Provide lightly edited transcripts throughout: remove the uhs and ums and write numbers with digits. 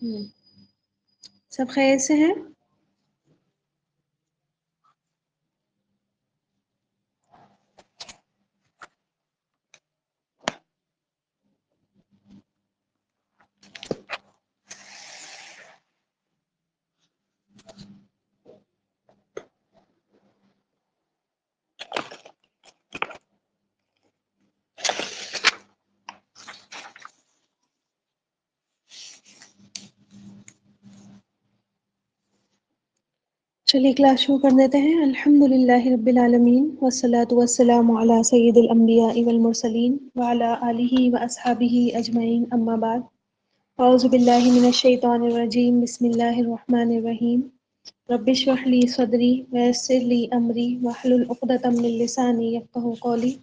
ہوں، سب خیر سے ہیں؟ چلیے کلاس شروع کر دیتے ہیں۔ الحمد للہ رب العالمین والصلاة والسلام علی سید الانبیاء والمرسلین وعلی آلہ واصحابہ اجمعین، اما بعد۔ اعوذ باللہ من الشیطان الرجیم، بسم اللہ الرحمن الرحیم۔ رب اشرح لی صدری ویسر لی امری واحلل عقدۃ من لسانی یفقہوا قولی۔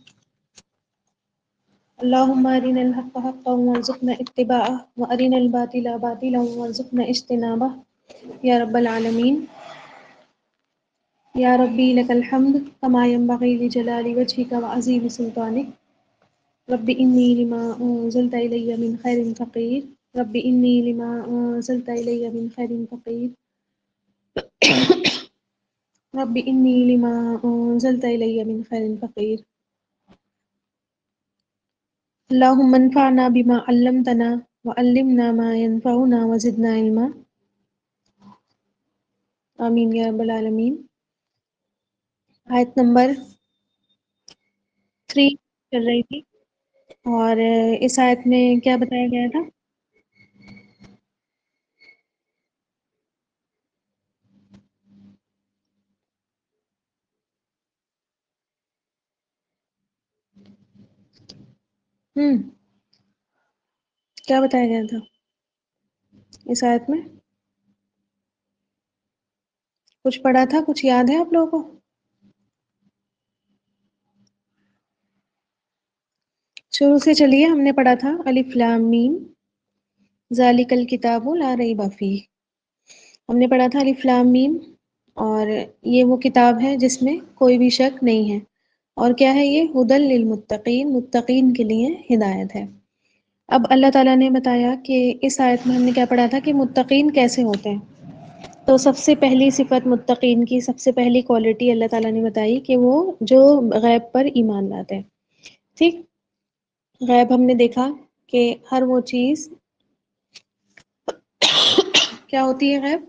اللہم ارنا الحق حقا وارزقنا اتباعہ وارنا الباطل باطلا وارزقنا اجتنابہ یا رب العالمین۔ یا ربی لک الحمد کما ینبغی لجلال وجہک وعظیم سلطانک۔ رب انی لما انزلت الی من خیر فقیر۔ رب انی لما انزلت الی من خیر فقیر۔ رب انی لما انزلت الی من خیر فقیر۔ اللہم انفعنا بما علمتنا وعلمنا ما ینفعنا وزدنا علما۔ آمین یا رب العالمین۔ آیت نمبر 3 چل رہی تھی، اور اس آیت میں کیا بتایا گیا تھا؟ کیا بتایا گیا تھا اس آیت میں؟ کچھ پڑھا تھا، کچھ یاد ہے آپ لوگوں کو؟ شروع سے چلیے، ہم نے پڑھا تھا الف لام میم ذالک الکتاب لا ریب فیہ۔ ہم نے پڑھا تھا الف لام میم، اور یہ وہ کتاب ہے جس میں کوئی بھی شک نہیں ہے، اور کیا ہے یہ؟ ھدی للمتقین، متقین کے لیے ہدایت ہے۔ اب اللہ تعالیٰ نے بتایا کہ اس آیت میں ہم نے کیا پڑھا تھا کہ متقین کیسے ہوتے ہیں۔ تو سب سے پہلی صفت متقین کی، سب سے پہلی کوالٹی اللہ تعالیٰ نے بتائی کہ وہ جو غیب پر ایمان لاتے ہیں۔ ٹھیک، غیب ہم نے دیکھا کہ ہر وہ چیز کیا ہوتی ہے؟ غیب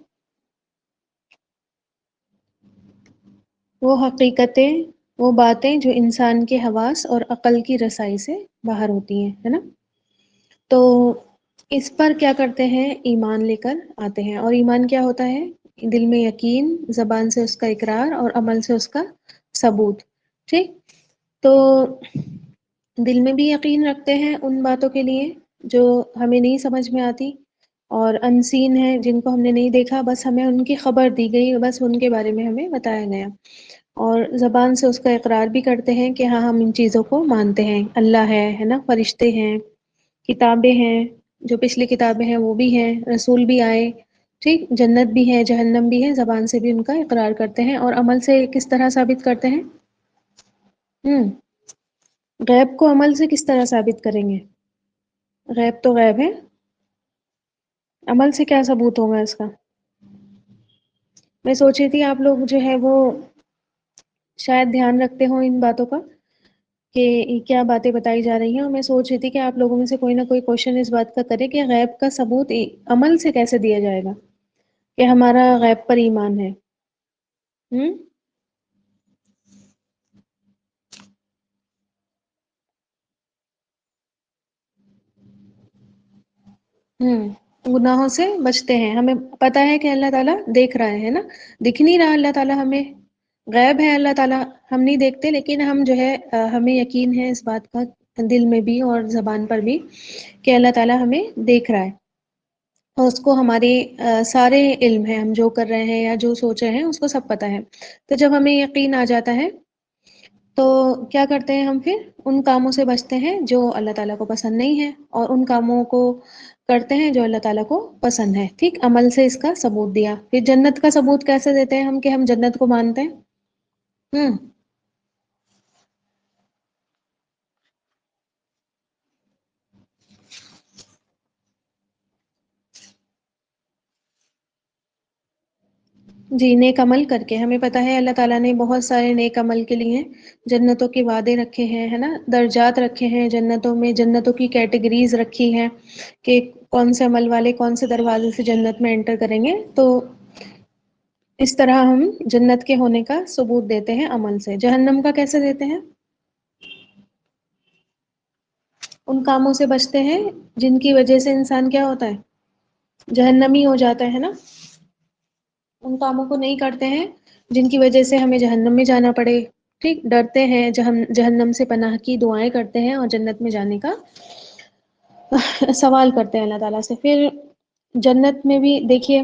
وہ حقیقتیں، وہ باتیں جو انسان کے حواس اور عقل کی رسائی سے باہر ہوتی ہیں، ہے نا؟ تو اس پر کیا کرتے ہیں؟ ایمان لے کر آتے ہیں۔ اور ایمان کیا ہوتا ہے؟ دل میں یقین، زبان سے اس کا اقرار، اور عمل سے اس کا ثبوت۔ ٹھیک، تو دل میں بھی یقین رکھتے ہیں ان باتوں کے لیے جو ہمیں نہیں سمجھ میں آتی، اور انسین ہے، جن کو ہم نے نہیں دیکھا، بس ہمیں ان کی خبر دی گئی، بس ان کے بارے میں ہمیں بتایا گیا۔ اور زبان سے اس کا اقرار بھی کرتے ہیں کہ ہاں ہم ان چیزوں کو مانتے ہیں، اللہ ہے نا، فرشتے ہیں، کتابیں ہیں، جو پچھلی کتابیں ہیں وہ بھی ہیں، رسول بھی آئے، ٹھیک، جنت بھی ہے، جہنم بھی ہے، زبان سے بھی ان کا اقرار کرتے ہیں۔ اور عمل سے کس طرح ثابت کرتے ہیں؟ غیب کو عمل سے کس طرح ثابت کریں گے؟ غیب تو غیب ہے، عمل سے کیا ثبوت ہوگا اس کا؟ میں سوچ رہی تھی آپ لوگ جو ہے وہ شاید دھیان رکھتے ہوں ان باتوں کا کہ کیا باتیں بتائی جا رہی ہیں، اور میں سوچ رہی تھی کہ آپ لوگوں میں سے کوئی نہ کوئی کوشچن اس بات کا کرے کہ غیب کا ثبوت عمل سے کیسے دیا جائے گا کہ ہمارا غیب پر ایمان ہے۔ ہم گناہوں سے بچتے ہیں، ہمیں پتہ ہے کہ اللہ تعالیٰ دیکھ رہا ہے نا، دکھ نہیں رہا اللہ تعالیٰ ہمیں، غیب ہے اللہ تعالیٰ، ہم نہیں دیکھتے، لیکن ہم جو ہے ہمیں یقین ہے اس بات کا دل میں بھی اور زبان پر بھی کہ اللہ تعالیٰ ہمیں دیکھ رہا ہے، اور اس کو ہمارے سارے علم ہے، ہم جو کر رہے ہیں یا جو سوچ رہے ہیں اس کو سب پتہ ہے۔ تو جب ہمیں یقین آ جاتا ہے تو کیا کرتے ہیں ہم؟ پھر ان کاموں سے بچتے ہیں جو اللہ تعالیٰ کو پسند نہیں ہے، اور ان کاموں کو کرتے ہیں جو اللہ تعالیٰ کو پسند ہے۔ ٹھیک، عمل سے اس کا ثبوت دیا۔ پھر جنت کا ثبوت کیسے دیتے ہیں ہم کہ ہم جنت کو مانتے ہیں؟ ہم جی، نیک عمل کر کے ہمیں پتہ ہے اللہ تعالیٰ نے بہت سارے نیک عمل کے لیے جنتوں کے وعدے رکھے ہیں، ہے نا، درجات رکھے ہیں جنتوں میں، جنتوں کی کیٹیگریز رکھی ہیں کہ کون سے عمل والے کون سے دروازے سے جنت میں انٹر کریں گے. تو اس طرح ہم جنت کے ہونے کا ثبوت دیتے ہیں عمل سے. جہنم کا کیسے دیتے ہیں؟ ان کاموں سے بچتے ہیں جن کی وجہ سے انسان کیا ہوتا ہے؟ جہنمی ہو جاتا ہے نا. ان کاموں کو نہیں کرتے ہیں جن کی وجہ سے ہمیں جہنم میں جانا پڑے. ٹھیک، ڈرتے ہیں جہنم سے پناہ کی دعائیں کرتے ہیں اور جنت میں جانے کا سوال کرتے ہیں اللہ تعالیٰ سے. پھر جنت میں بھی دیکھیے،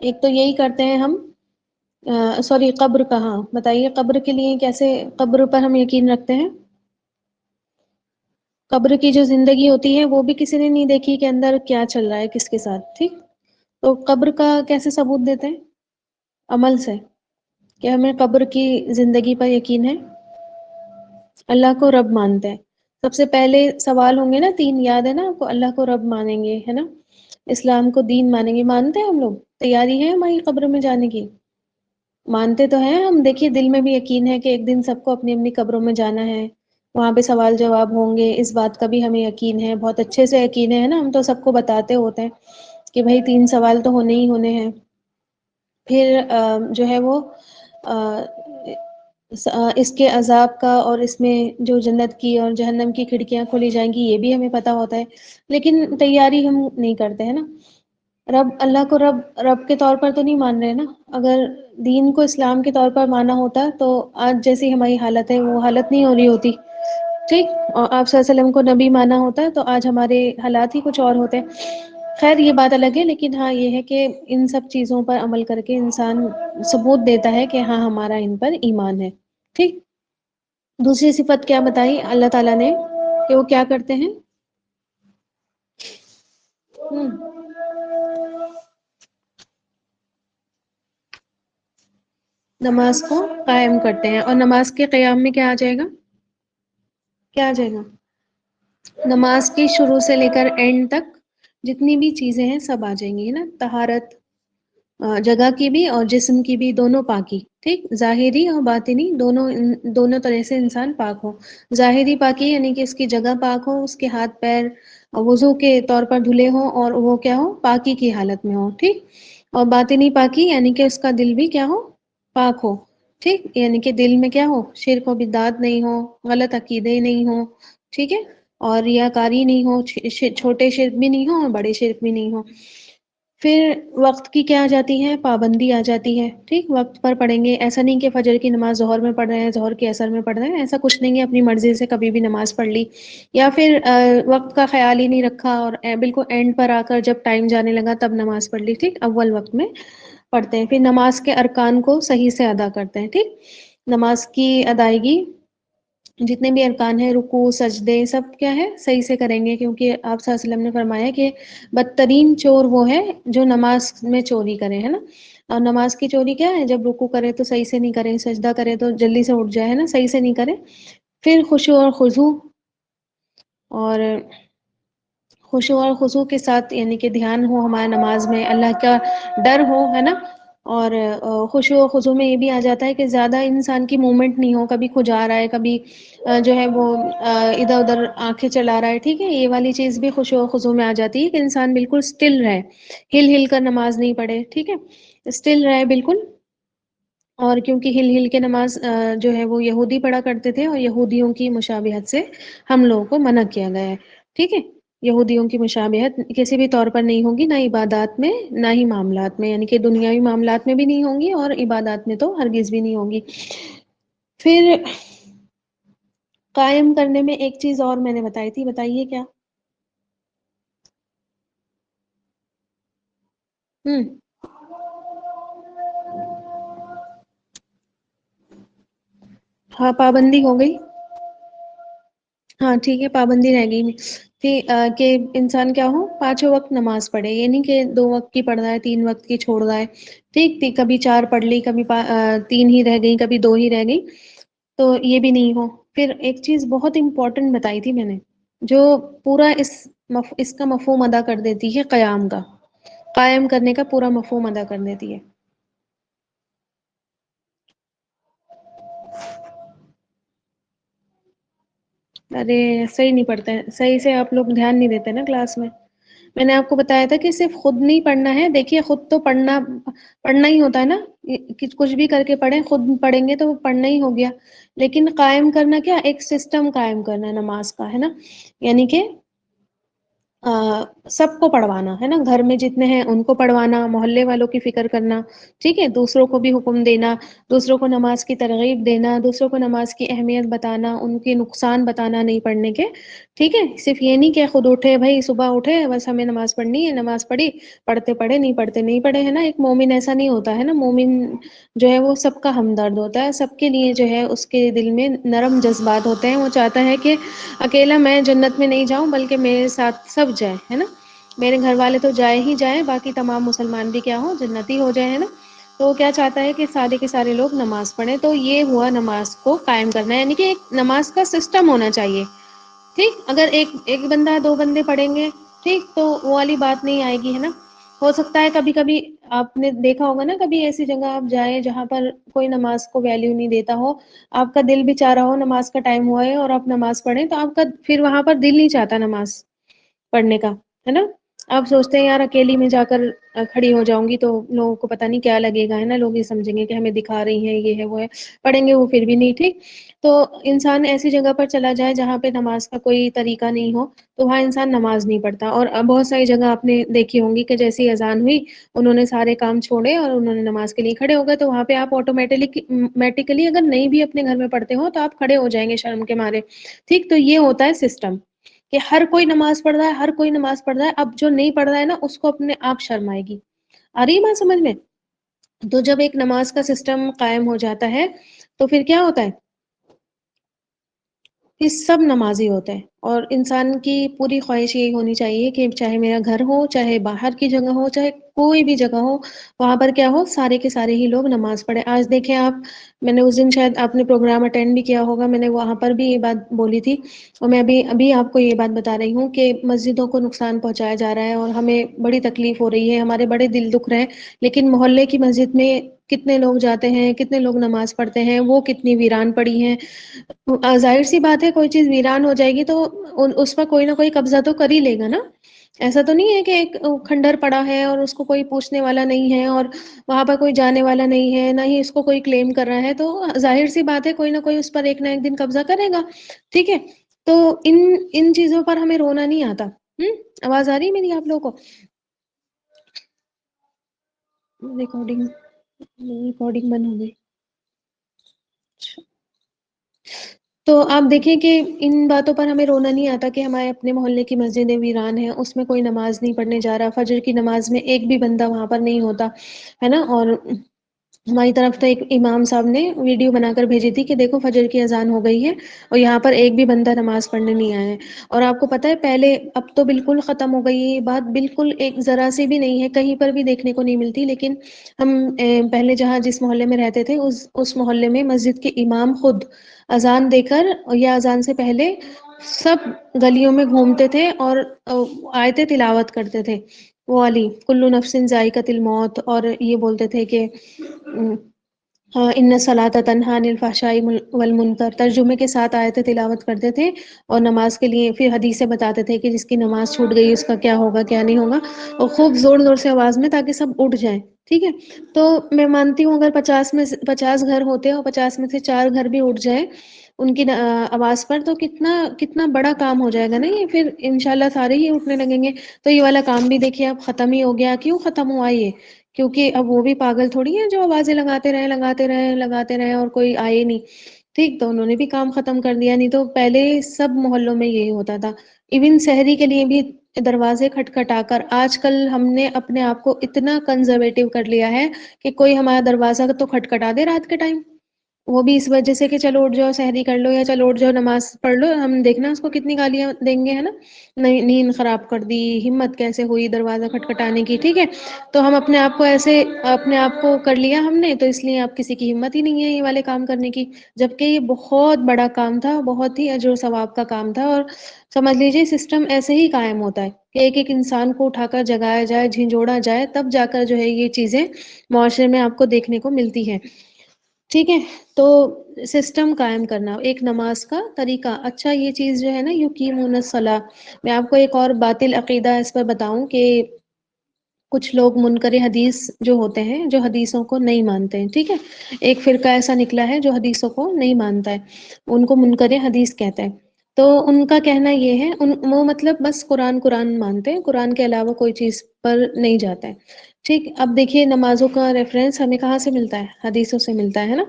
ایک تو یہی کرتے ہیں ہم، سوری قبر کہاں بتائیے، قبر کے لیے کیسے قبر پر ہم یقین رکھتے ہیں؟ قبر کی جو زندگی ہوتی ہے وہ بھی کسی نے نہیں دیکھی کہ اندر کیا چل رہا ہے کس کے ساتھ. ٹھیک، تو قبر کا کیسے ثبوت دیتے ہیں؟ عمل سے. کہ ہمیں قبر کی زندگی پر یقین ہے، اللہ کو رب مانتے ہیں. سب سے پہلے سوال ہوں گے نا، 3 یاد ہے نا آپ کو؟ اللہ کو رب مانیں گے، ہے نا، اسلام کو دین مانیں گے. مانتے ہیں ہم لوگ؟ تیاری ہے ہماری قبر میں جانے کی؟ مانتے تو ہیں ہم. دیکھیے دل میں بھی یقین ہے کہ ایک دن سب کو اپنی اپنی قبروں میں جانا ہے، وہاں پہ سوال جواب ہوں گے. اس بات کا بھی ہمیں یقین ہے، بہت اچھے سے یقین ہے نا. ہم تو سب کو بتاتے ہوتے ہیں کہ بھائی 3 سوال تو ہونے ہی ہونے ہیں. پھر جو ہے وہ اس کے عذاب کا، اور اس میں جو جنت کی اور جہنم کی کھڑکیاں کھولی جائیں گی، یہ بھی ہمیں پتہ ہوتا ہے. لیکن تیاری ہم نہیں کرتے ہیں نا. رب، اللہ کو رب رب کے طور پر تو نہیں مان رہے نا. اگر دین کو اسلام کے طور پر مانا ہوتا تو آج جیسی ہماری حالت ہے وہ حالت نہیں ہو رہی ہوتی. ٹھیک، اور آپ صلی اللہ علیہ وسلم کو نبی مانا ہوتا تو آج ہمارے حالات ہی کچھ اور ہوتے. خیر یہ بات الگ ہے، لیکن ہاں یہ ہے کہ ان سب چیزوں پر عمل کر کے انسان ثبوت دیتا ہے کہ ہاں ہمارا ان پر ایمان ہے. ٹھیک، دوسری صفت کیا بتائی اللہ تعالیٰ نے کہ وہ کیا کرتے ہیں؟ ہم، نماز کو قائم کرتے ہیں. اور نماز کے قیام میں کیا آ جائے گا؟ کیا آ جائے گا؟ نماز کی شروع سے لے کر اینڈ تک جتنی بھی چیزیں ہیں سب آ جائیں گی، ہے نا. طہارت، جگہ کی بھی اور جسم کی بھی، دونوں پاکی. ٹھیک، ظاہری اور باطنی دونوں طرح سے انسان پاک ہو. ظاہری پاکی یعنی کہ اس کی جگہ پاک ہو، اس کے ہاتھ پیر وضو کے طور پر دھلے ہوں اور وہ کیا ہو؟ پاکی کی حالت میں ہو. ٹھیک، اور باطنی پاکی یعنی کہ اس کا دل بھی کیا ہو؟ پاک ہو. ٹھیک، یعنی کہ دل میں کیا ہو؟ شرک و بدعت نہیں ہو، غلط عقیدے نہیں ہو. ٹھیک ہے، اور ریاکاری نہیں ہو، چھوٹے شرک بھی نہیں ہو اور بڑے شرک بھی نہیں ہو. پھر وقت کی کیا آ جاتی ہے؟ پابندی آ جاتی ہے. ٹھیک، وقت پر پڑھیں گے. ایسا نہیں کہ فجر کی نماز ظہر میں پڑھ رہے ہیں، ظہر کے اثر میں پڑھ رہے ہیں، ایسا کچھ نہیں ہے. اپنی مرضی سے کبھی بھی نماز پڑھ لی، یا پھر وقت کا خیال ہی نہیں رکھا اور بالکل اینڈ پر آ کر جب ٹائم جانے لگا تب نماز پڑھ لی. ٹھیک، اول وقت میں پڑھتے ہیں. پھر نماز کے ارکان کو صحیح سے ادا کرتے ہیں. ٹھیک، نماز کی ادائیگی جتنے بھی ارکان ہیں، رکوع سجدے سب کیا ہے؟ صحیح سے کریں گے. کیونکہ آپ صلی اللہ علیہ وسلم نے فرمایا کہ بدترین چور وہ ہے جو نماز میں چوری کرے، ہے نا. اور نماز کی چوری کیا ہے؟ جب رکوع کرے تو صحیح سے نہیں کرے، سجدہ کرے تو جلدی سے اٹھ جائے، ہے نا، صحیح سے نہیں کرے. پھر خشوع اور خضوع، اور خشوع اور خضوع کے ساتھ یعنی کہ دھیان ہو ہمارا نماز میں، اللہ کا ڈر ہو، ہے نا. اور خشوع و خضوع میں یہ بھی آ جاتا ہے کہ زیادہ انسان کی موومنٹ نہیں ہو، کبھی کھجا رہا ہے، کبھی جو ہے وہ ادھر ادھر آنکھیں چلا رہا ہے. ٹھیک ہے، یہ والی چیز بھی خشوع و خضوع میں آ جاتی ہے کہ انسان بالکل اسٹل رہے، ہل ہل کر نماز نہیں پڑھے. ٹھیک ہے، اسٹل رہے بالکل. اور کیونکہ ہل ہل کے نماز جو ہے وہ یہودی پڑھا کرتے تھے، اور یہودیوں کی مشابہت سے ہم لوگوں کو منع کیا گیا ہے. ٹھیک ہے، یہودیوں کی مشابہت کسی بھی طور پر نہیں ہوگی، نہ عبادات میں نہ ہی معاملات میں، یعنی کہ دنیاوی معاملات میں بھی نہیں ہوں گی اور عبادات میں تو ہرگز بھی نہیں ہوگی. پھر قائم کرنے میں ایک چیز اور میں نے بتائی تھی، بتائیے کیا؟ ہوں ہاں، پابندی ہو گئی. ہاں ٹھیک ہے، پابندی رہ گئی کہ انسان کیا ہو؟ 5 وقت نماز پڑھے. یہ نہیں کہ 2 وقت کی پڑھ رہا ہے، 3 وقت کی چھوڑ رہا ہے. ٹھیک ٹھیک، کبھی 4 پڑھ لی، کبھی 3 ہی رہ گئی، کبھی 2 ہی رہ گئی، تو یہ بھی نہیں ہو. پھر ایک چیز بہت امپورٹنٹ بتائی تھی میں نے، جو پورا اس کا مفہوم ادا کر دیتی ہے، قیام کا، قائم کرنے کا پورا مفہوم ادا کر دیتی ہے. ارے صحیح نہیں پڑھتے ہیں، صحیح سے آپ لوگ دھیان نہیں دیتے نا کلاس میں نے آپ کو بتایا تھا کہ صرف خود نہیں پڑھنا ہے، دیکھیے خود تو پڑھنا ہی ہوتا ہے نا، کچھ بھی کر کے پڑھیں، خود پڑھیں گے تو وہ پڑھنا ہی ہو گیا، لیکن قائم کرنا کیا، ایک سسٹم قائم کرنا نماز کا، ہے نا، یعنی کہ سب کو پڑھوانا ہے نا، گھر میں جتنے ہیں ان کو پڑھوانا، محلے والوں کی فکر کرنا، ٹھیک ہے، دوسروں کو بھی حکم دینا، دوسروں کو نماز کی ترغیب دینا، دوسروں کو نماز کی اہمیت بتانا، ان کے نقصان بتانا نہیں پڑھنے کے، ٹھیک ہے، صرف یہ نہیں کہ خود اٹھے بھائی صبح اٹھے بس ہمیں نماز پڑھنی ہے، نماز پڑھی، پڑھتے پڑھے نہیں پڑھتے نہیں پڑھے، ہے نا، ایک مومن ایسا نہیں ہوتا ہے نا، مومن جو ہے وہ سب کا ہمدرد ہوتا ہے، سب کے لیے جو ہے اس کے دل میں نرم جذبات ہوتے ہیں، وہ چاہتا ہے کہ اکیلا میں جنت میں نہیں جاؤں بلکہ میرے ساتھ سب جائیں، ہے نا، میرے گھر والے تو جائے ہی جائیں، باقی تمام مسلمان بھی کیا ہو جنتی ہو جائے، ہے نا، تو وہ کیا چاہتا ہے کہ سارے کے سارے لوگ نماز پڑھیں، تو یہ ہوا نماز کو قائم کرنا، یعنی کہ ایک نماز کا سسٹم ہونا چاہیے، ٹھیک، اگر ایک بندہ دو بندے پڑھیں گے ٹھیک تو وہ والی بات نہیں آئے گی، ہے نا، ہو سکتا ہے کبھی کبھی آپ نے دیکھا ہوگا نا، کبھی ایسی جگہ آپ جائیں جہاں پر کوئی نماز کو ویلیو نہیں دیتا ہو، آپ کا دل بھی چاہ رہا ہو نماز کا ٹائم ہوا ہے اور آپ نماز پڑھیں، تو آپ کا پھر وہاں پر دل نہیں چاہتا نماز پڑھنے کا، ہے نا، آپ سوچتے ہیں یار اکیلی میں جا کر کھڑی ہو جاؤں گی تو لوگوں کو پتا نہیں کیا لگے گا، ہے نا، لوگ یہ سمجھیں گے کہ ہمیں دکھا رہی ہیں، یہ ہے وہ ہے، پڑھیں گے وہ پھر بھی نہیں، ٹھیک، تو انسان ایسی جگہ پر چلا جائے جہاں پہ نماز کا کوئی طریقہ نہیں ہو تو وہاں انسان نماز نہیں پڑھتا، اور بہت ساری جگہ آپ نے دیکھی ہوں گی کہ جیسی اذان ہوئی انہوں نے سارے کام چھوڑے اور انہوں نے نماز کے لیے کھڑے ہو گئے، تو وہاں پہ آپ آٹومیٹکلی اگر نہیں بھی اپنے گھر میں پڑھتے ہو تو آپ کھڑے ہو جائیں گے شرم کے مارے، ٹھیک، تو یہ ہوتا ہے سسٹم کہ ہر کوئی نماز پڑھ رہا ہے، ہر کوئی نماز پڑھ رہا ہے، اب جو نہیں پڑھ رہا ہے نا اس کو اپنے آپ شرم آئے گی، آ رہی ہے بات سمجھ میں، تو جب ایک نماز کا سسٹم قائم ہو جاتا ہے تو پھر کیا ہوتا ہے، یہ سب نمازی ہوتے ہیں، اور انسان کی پوری خواہش یہی ہونی چاہیے کہ چاہے میرا گھر ہو، چاہے باہر کی جگہ ہو، چاہے کوئی بھی جگہ ہو، وہاں پر کیا ہو سارے کے سارے ہی لوگ نماز پڑھیں، آج دیکھیں آپ، میں نے اس دن شاید آپ نے پروگرام اٹینڈ بھی کیا ہوگا، میں نے وہاں پر بھی یہ بات بولی تھی، اور میں ابھی آپ کو یہ بات بتا رہی ہوں کہ مسجدوں کو نقصان پہنچایا جا رہا ہے اور ہمیں بڑی تکلیف ہو رہی ہے، ہمارے بڑے دل دکھ رہے ہیں، لیکن محلے کی مسجد میں کتنے لوگ جاتے ہیں، کتنے لوگ نماز پڑھتے ہیں، وہ کتنی ویران پڑی ہیں، ظاہر سی بات ہے کوئی چیز ویران ہو جائے گی تو اس پر کوئی نہ کوئی قبضہ تو کر ہی لے گا نا، ایسا تو نہیں ہے کہ ایک کھنڈر پڑا ہے اور اس کو کوئی پوچھنے والا نہیں ہے اور وہاں پر کوئی جانے والا نہیں ہے، نہ ہی اس کو کوئی کلیم کر رہا ہے، تو ظاہر سی بات ہے کوئی نہ کوئی اس پر ایک نہ ایک دن قبضہ کرے گا، ٹھیک ہے، تو ان چیزوں پر ہمیں رونا نہیں آتا، آواز آ رہی ہے میری آپ لوگوں کو، ریکارڈنگ ریکارڈنگ بند ہو گئی، تو آپ دیکھیں کہ ان باتوں پر ہمیں رونا نہیں آتا کہ ہمارے اپنے محلے کی مسجدیں ویران ہیں، اس میں کوئی نماز نہیں پڑھنے جا رہا، فجر کی نماز میں ایک بھی بندہ وہاں پر نہیں ہوتا، ہے نا، اور ہماری طرف تو ایک امام صاحب نے ویڈیو بنا کر بھیجی تھی کہ دیکھو فجر کی اذان ہو گئی ہے اور یہاں پر ایک بھی بندہ نماز پڑھنے نہیں آیا ہے، اور آپ کو پتہ ہے پہلے، اب تو بالکل ختم ہو گئی ہے یہ بات، بالکل ایک ذرا سی بھی نہیں ہے، کہیں پر بھی دیکھنے کو نہیں ملتی، لیکن ہم پہلے جہاں جس محلے میں رہتے تھے اس محلے میں مسجد کے امام خود اذان دے کر یا اذان سے پہلے سب گلیوں میں گھومتے تھے اور آیتیں تلاوت کرتے تھے، وہ والی کل نفس ذائقۃ الموت، اور یہ بولتے تھے کہ ان الصلاۃ تنہی عن الفحشاء والمنکر، ترجمے کے ساتھ آیتیں تلاوت کرتے تھے، اور نماز کے لیے پھر حدیثیں بتاتے تھے کہ جس کی نماز چھوٹ گئی اس کا کیا ہوگا کیا نہیں ہوگا، اور خوب زور زور سے آواز میں تاکہ سب اٹھ جائیں، ٹھیک ہے، تو میں مانتی ہوں اگر 50 گھر ہوتے اور 50 میں سے 4 گھر بھی اٹھ جائیں ان کی آواز پر تو کتنا کتنا بڑا کام ہو جائے گا نا، یہ پھر انشاءاللہ سارے ہی اٹھنے لگیں گے، تو یہ والا کام بھی دیکھیے اب ختم ہی ہو گیا، کیوں ختم ہوا یہ، کیونکہ اب وہ بھی پاگل تھوڑی ہیں جو آوازیں لگاتے رہے اور کوئی آئے نہیں، ٹھیک، تو انہوں نے بھی کام ختم کر دیا، نہیں تو پہلے سب محلوں میں یہی ہوتا تھا، ایون سحری کے لیے بھی دروازے کھٹکھٹا کر، آج کل ہم نے اپنے آپ کو اتنا کنزرویٹو کر لیا ہے کہ کوئی ہمارا دروازہ تو کھٹکھٹا دے رات کے ٹائم، وہ بھی اس وجہ سے کہ چلو اٹھ جاؤ سحری کر لو یا چلو اٹھ جاؤ نماز پڑھ لو، ہم دیکھنا اس کو کتنی گالیاں دیں گے، ہے نا، نہیں نیند خراب کر دی، ہمت کیسے ہوئی دروازہ کھٹکھٹانے کی، ٹھیک ہے، تو ہم اپنے آپ کو ایسے اپنے آپ کو کر لیا ہم نے، تو اس لیے اب کسی کی ہمت ہی نہیں ہے یہ والے کام کرنے کی، جبکہ یہ بہت بڑا کام تھا، بہت ہی اجر و ثواب کا کام تھا، اور سمجھ لیجیے سسٹم ایسے ہی قائم ہوتا ہے کہ ایک ایک انسان کو اٹھا کر جگایا جائے، جھنجھوڑا جائے، تب جا کر جو ہے یہ چیزیں معاشرے میں آپ کو دیکھنے کو ملتی ہے، ٹھیک ہے، تو سسٹم قائم کرنا ایک نماز کا طریقہ. اچھا یہ چیز جو ہے نا یقیمون الصلاۃ، میں آپ کو ایک اور باطل عقیدہ اس پر بتاؤں کہ کچھ لوگ منکر حدیث جو ہوتے ہیں، جو حدیثوں کو نہیں مانتے ہیں، ٹھیک ہے، ایک فرقہ ایسا نکلا ہے جو حدیثوں کو نہیں مانتا ہے، ان کو منکر حدیث کہتے ہیں. تو ان کا کہنا یہ ہے، وہ مطلب بس قرآن مانتے ہیں، قرآن کے علاوہ کوئی چیز پر نہیں جاتا ہے. ٹھیک، اب دیکھیے نمازوں کا ریفرنس ہمیں کہاں سے ملتا ہے؟ حدیثوں سے ملتا ہے نا،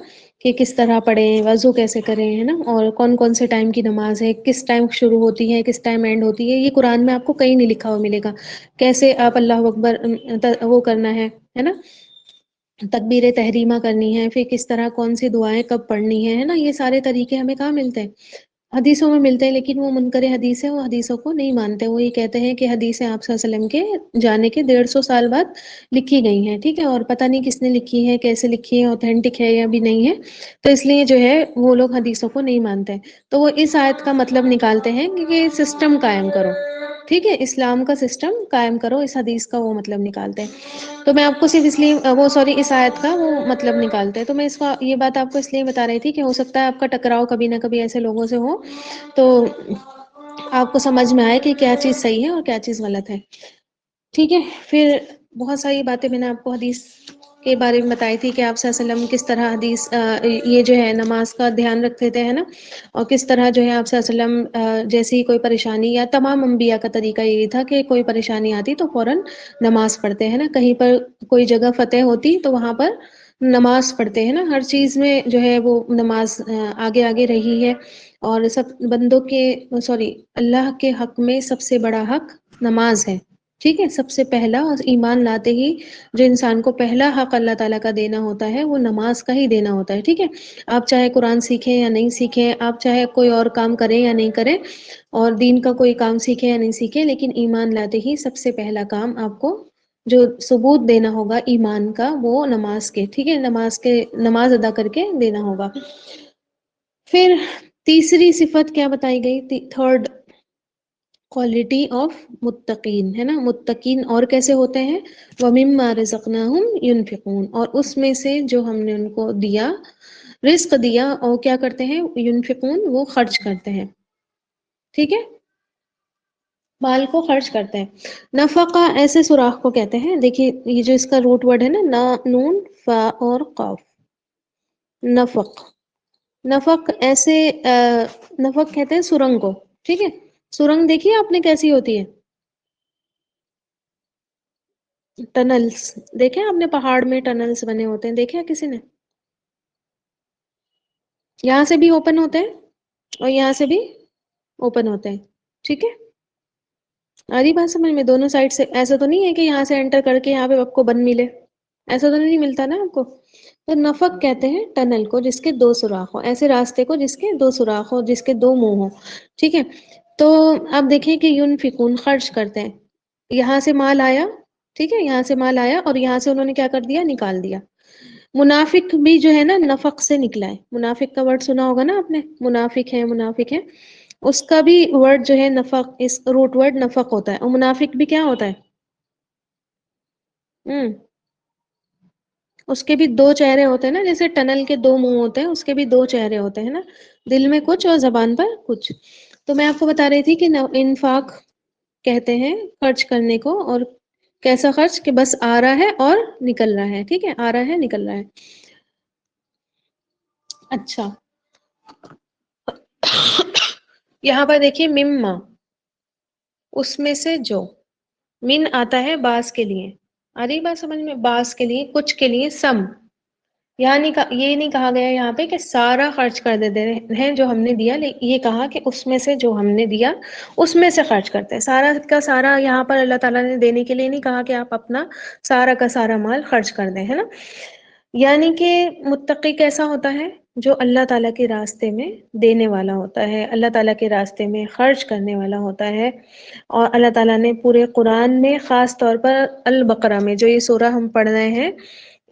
کہ کس طرح پڑھیں، وضو کیسے کریں، ہے نا، اور کون کون سے ٹائم کی نماز ہے، کس ٹائم شروع ہوتی ہے، کس ٹائم اینڈ ہوتی ہے، یہ قرآن میں آپ کو کہیں نہیں لکھا ہوا ملے گا. کیسے آپ اللہ اکبر وہ کرنا ہے نا، تکبیر تحریمہ کرنی ہے، پھر کس طرح کون سی دعائیں کب پڑھنی ہے نا، یہ سارے طریقے ہمیں کہاں ملتے ہیں؟ حدیثوں میں ملتے ہیں. لیکن وہ منکر حدیث ہے، وہ حدیثوں کو نہیں مانتے. وہ یہ کہتے ہیں کہ حدیثیں آپ صلی اللہ علیہ وسلم کے جانے کے 150 سال بعد لکھی گئی ہیں، ٹھیک ہے، اور پتہ نہیں کس نے لکھی ہے، کیسے لکھی ہے، اوتھینٹک ہے یا بھی نہیں ہے. تو اس لیے جو ہے وہ لوگ حدیثوں کو نہیں مانتے. تو وہ اس آیت کا مطلب نکالتے ہیں کہ یہ سسٹم قائم کرو، ٹھیک ہے، اسلام کا سسٹم قائم کرو، اس حدیث کا وہ مطلب نکالتے ہیں. تو میں آپ کو صرف اس لیے وہ سوری اس آیت کا وہ مطلب نکالتے ہیں. تو میں اس کا یہ بات آپ کو اس لیے بتا رہی تھی کہ ہو سکتا ہے آپ کا ٹکراؤ کبھی نہ کبھی ایسے لوگوں سے ہو، تو آپ کو سمجھ میں آئے کہ کیا چیز صحیح ہے اور کیا چیز غلط ہے. ٹھیک ہے، پھر بہت ساری باتیں میں نے آپ کو حدیث کے بارے میں بتائی تھی کہ آپ صلی اللہ علیہ وسلم کس طرح حدیث یہ جو ہے نماز کا دھیان رکھتے تھے، ہے نا، اور کس طرح جو ہے آپ صلی اللہ علیہ وسلم جیسی ہی کوئی پریشانی، یا تمام انبیاء کا طریقہ یہی تھا کہ کوئی پریشانی آتی تو فوراً نماز پڑھتے ہیں نا، کہیں پر کوئی جگہ فتح ہوتی تو وہاں پر نماز پڑھتے ہیں نا، ہر چیز میں جو ہے وہ نماز آگے آگے رہی ہے. اور سب بندوں کے سوری اللہ کے حق میں سب سے بڑا حق نماز ہے، ٹھیک ہے، سب سے پہلا. اور ایمان لاتے ہی جو انسان کو پہلا حق اللہ تعالیٰ کا دینا ہوتا ہے وہ نماز کا ہی دینا ہوتا ہے. ٹھیک ہے، آپ چاہے قرآن سیکھیں یا نہیں سیکھیں، آپ چاہے کوئی اور کام کریں یا نہیں کریں، اور دین کا کوئی کام سیکھیں یا نہیں سیکھیں، لیکن ایمان لاتے ہی سب سے پہلا کام آپ کو جو ثبوت دینا ہوگا ایمان کا وہ نماز کے، ٹھیک ہے، نماز ادا کر کے دینا ہوگا. پھر تیسری صفت کیا بتائی گئی؟ تھرڈ کوالٹی آف متقین، ہے نا، متقین اور کیسے ہوتے ہیں؟ وَمِمَّا رَزَقْنَاهُمْ يُنْفِقُونَ، اور اس میں سے جو ہم نے ان کو دیا، رزق دیا، اور کیا کرتے ہیں؟ ينفقون، وہ خرچ کرتے ہیں، ٹھیک ہے، مال کو خرچ کرتے ہیں. نفقہ ایسے سوراخ کو کہتے ہیں، دیکھیے یہ جو اس کا روٹ ورڈ ہے نا، نون فا اور قاف، نفق. نفق ایسے نفق کہتے ہیں سرنگ کو، ٹھیک ہے، سرنگ دیکھیے آپ نے کیسی ہوتی ہے؟ ٹنلز دیکھیں آپ نے، پہاڑ میں ٹنلز بنے ہوتے ہیں، دیکھیں کسی نے؟ یہاں سے بھی اوپن ہوتے ہیں اور یہاں سے بھی اوپن ہوتے ہیں، ٹھیک ہے. آ رہی بات سمجھ میں؟ دونوں سائڈ سے، ایسا تو نہیں ہے کہ یہاں سے انٹر کر کے یہاں پہ آپ کو بند ملے، ایسا تو نہیں ملتا نا آپ کو. تو نفق کہتے ہیں ٹنل کو جس کے دو سوراخ ہوں، ایسے راستے کو جس کے دو سوراخ ہوں، جس کے دو منہ ہوں، ٹھیک ہے. تو آپ دیکھیں کہ ينفقون خرچ کرتے ہیں، یہاں سے مال آیا، ٹھیک ہے، یہاں سے مال آیا اور یہاں سے انہوں نے کیا کر دیا؟ نکال دیا. منافق بھی جو ہے نا نفق سے نکلا ہے، منافق کا ورڈ سنا ہوگا نا آپ نے، منافق ہے منافق ہے، اس کا بھی ورڈ جو ہے نفق، اس روٹ ورڈ نفق ہوتا ہے. اور منافق بھی کیا ہوتا ہے؟ ہوں اس کے بھی دو چہرے ہوتے ہیں نا، جیسے ٹنل کے دو منہ ہوتے ہیں، اس کے بھی دو چہرے ہوتے ہیں نا، دل میں کچھ اور زبان پر کچھ. تو میں آپ کو بتا رہی تھی کہ انفاق کہتے ہیں خرچ کرنے کو، اور کیسا خرچ کہ بس آ رہا ہے اور نکل رہا ہے، ٹھیک ہے، آ رہا ہے نکل رہا ہے. اچھا یہاں پر دیکھیے مما، اس میں سے جو، من آتا ہے باس کے لیے، آ رہی بات سمجھ میں؟ باس کے لیے، کچھ کے لیے، سم. یہ نہیں کہا گیا یہاں پہ کہ سارا خرچ کر دیتے ہیں جو ہم نے دیا، یہ کہا کہ اس میں سے جو ہم نے دیا اس میں سے خرچ کرتے ہیں. سارا کا سارا یہاں پر اللہ تعالیٰ نے دینے کے لیے نہیں کہا کہ آپ اپنا سارا کا سارا مال خرچ کر دیں، ہے نا. یعنی کہ متقی کیسا ہوتا ہے؟ جو اللہ تعالیٰ کے راستے میں دینے والا ہوتا ہے، اللہ تعالیٰ کے راستے میں خرچ کرنے والا ہوتا ہے. اور اللہ تعالیٰ نے پورے قرآن میں، خاص طور پر البقرہ میں جو یہ سورہ ہم پڑھ رہے ہیں،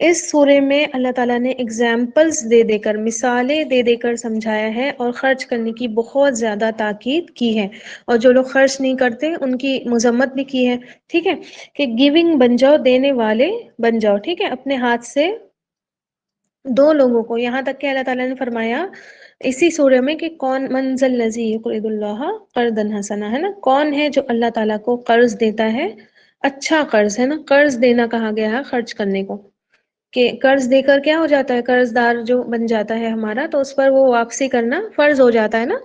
اس سورے میں اللہ تعالیٰ نے اگزامپلز دے دے کر، مثالیں دے دے کر سمجھایا ہے، اور خرچ کرنے کی بہت زیادہ تاکید کی ہے. اور جو لوگ خرچ نہیں کرتے ان کی مذمت بھی کی ہے، ٹھیک ہے، کہ گیونگ بن جاؤ، دینے والے بن جاؤ، ٹھیک ہے، اپنے ہاتھ سے دو لوگوں کو، یہاں تک کہ اللہ تعالیٰ نے فرمایا اسی سورہ میں کہ کون منزل الذی یقرض اللہ قرضا حسنا، ہے نا، کون ہے جو اللہ تعالیٰ کو قرض دیتا ہے، اچھا قرض، ہے نا، قرض دینا کہا گیا ہے خرچ کرنے کو، کہ قرض دے کر کیا ہو جاتا ہے، قرض دار جو بن جاتا ہے ہمارا تو اس پر وہ واپسی کرنا فرض ہو جاتا ہے نا،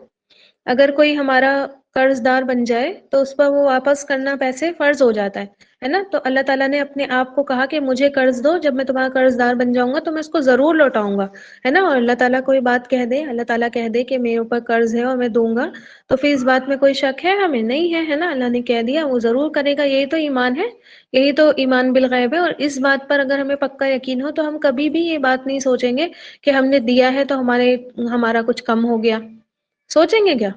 اگر کوئی ہمارا قرض دار بن جائے تو اس پر وہ واپس کرنا پیسے فرض ہو جاتا ہے نا، تو اللہ تعالیٰ نے اپنے آپ کو کہا کہ مجھے قرض دو، جب میں تمہارا قرض دار بن جاؤں گا تو میں اس کو ضرور لوٹاؤں گا، ہے نا، اور اللہ تعالیٰ کوئی بات کہہ دے، اللہ تعالیٰ کہہ دے کہ میرے اوپر قرض ہے اور میں دوں گا، تو پھر اس بات میں کوئی شک ہے ہمیں نہیں ہے نا، اللہ نے کہہ دیا وہ ضرور کرے گا، یہی تو ایمان ہے، یہی تو ایمان بالغیب ہے، اور اس بات پر اگر ہمیں پکا یقین ہو تو ہم کبھی بھی یہ بات نہیں سوچیں گے کہ ہم نے دیا ہے تو ہمارا کچھ کم ہو گیا، سوچیں گے کیا؟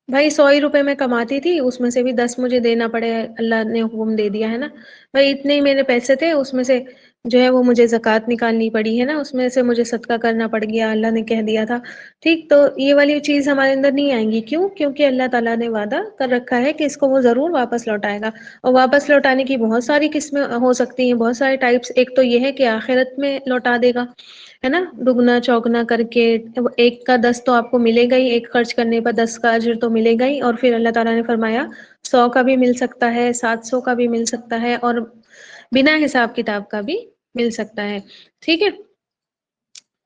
بھائی 100 ہی روپے میں کماتی تھی، اس میں سے بھی 10 مجھے دینا پڑے، اللہ نے حکم دے دیا ہے نا، بھائی اتنے ہی میرے پیسے تھے، اس میں سے جو ہے وہ مجھے زکوٰۃ نکالنی پڑی ہے نا، اس میں سے مجھے صدقہ کرنا پڑ گیا، اللہ نے کہہ دیا تھا، ٹھیک، تو یہ والی چیز ہمارے اندر نہیں آئیں گی، کیوں؟ کیونکہ اللہ تعالیٰ نے وعدہ کر رکھا ہے کہ اس کو وہ ضرور واپس لوٹائے گا، اور واپس لوٹانے کی بہت ساری قسمیں ہو سکتی ہیں، بہت سارے ٹائپس، ایک تو یہ ہے کہ آخرت میں لوٹا دے گا، ہے نا، دگنا چوگنا کر کے، ایک کا 10 تو آپ کو ملے گا ہی، ایک خرچ کرنے پر 10 کا اجر تو ملے گا ہی، اور پھر اللہ تعالیٰ نے فرمایا 100 کا بھی مل سکتا ہے، 700 کا بھی مل سکتا ہے، اور بنا حساب کتاب کا بھی مل سکتا ہے، ٹھیک ہے،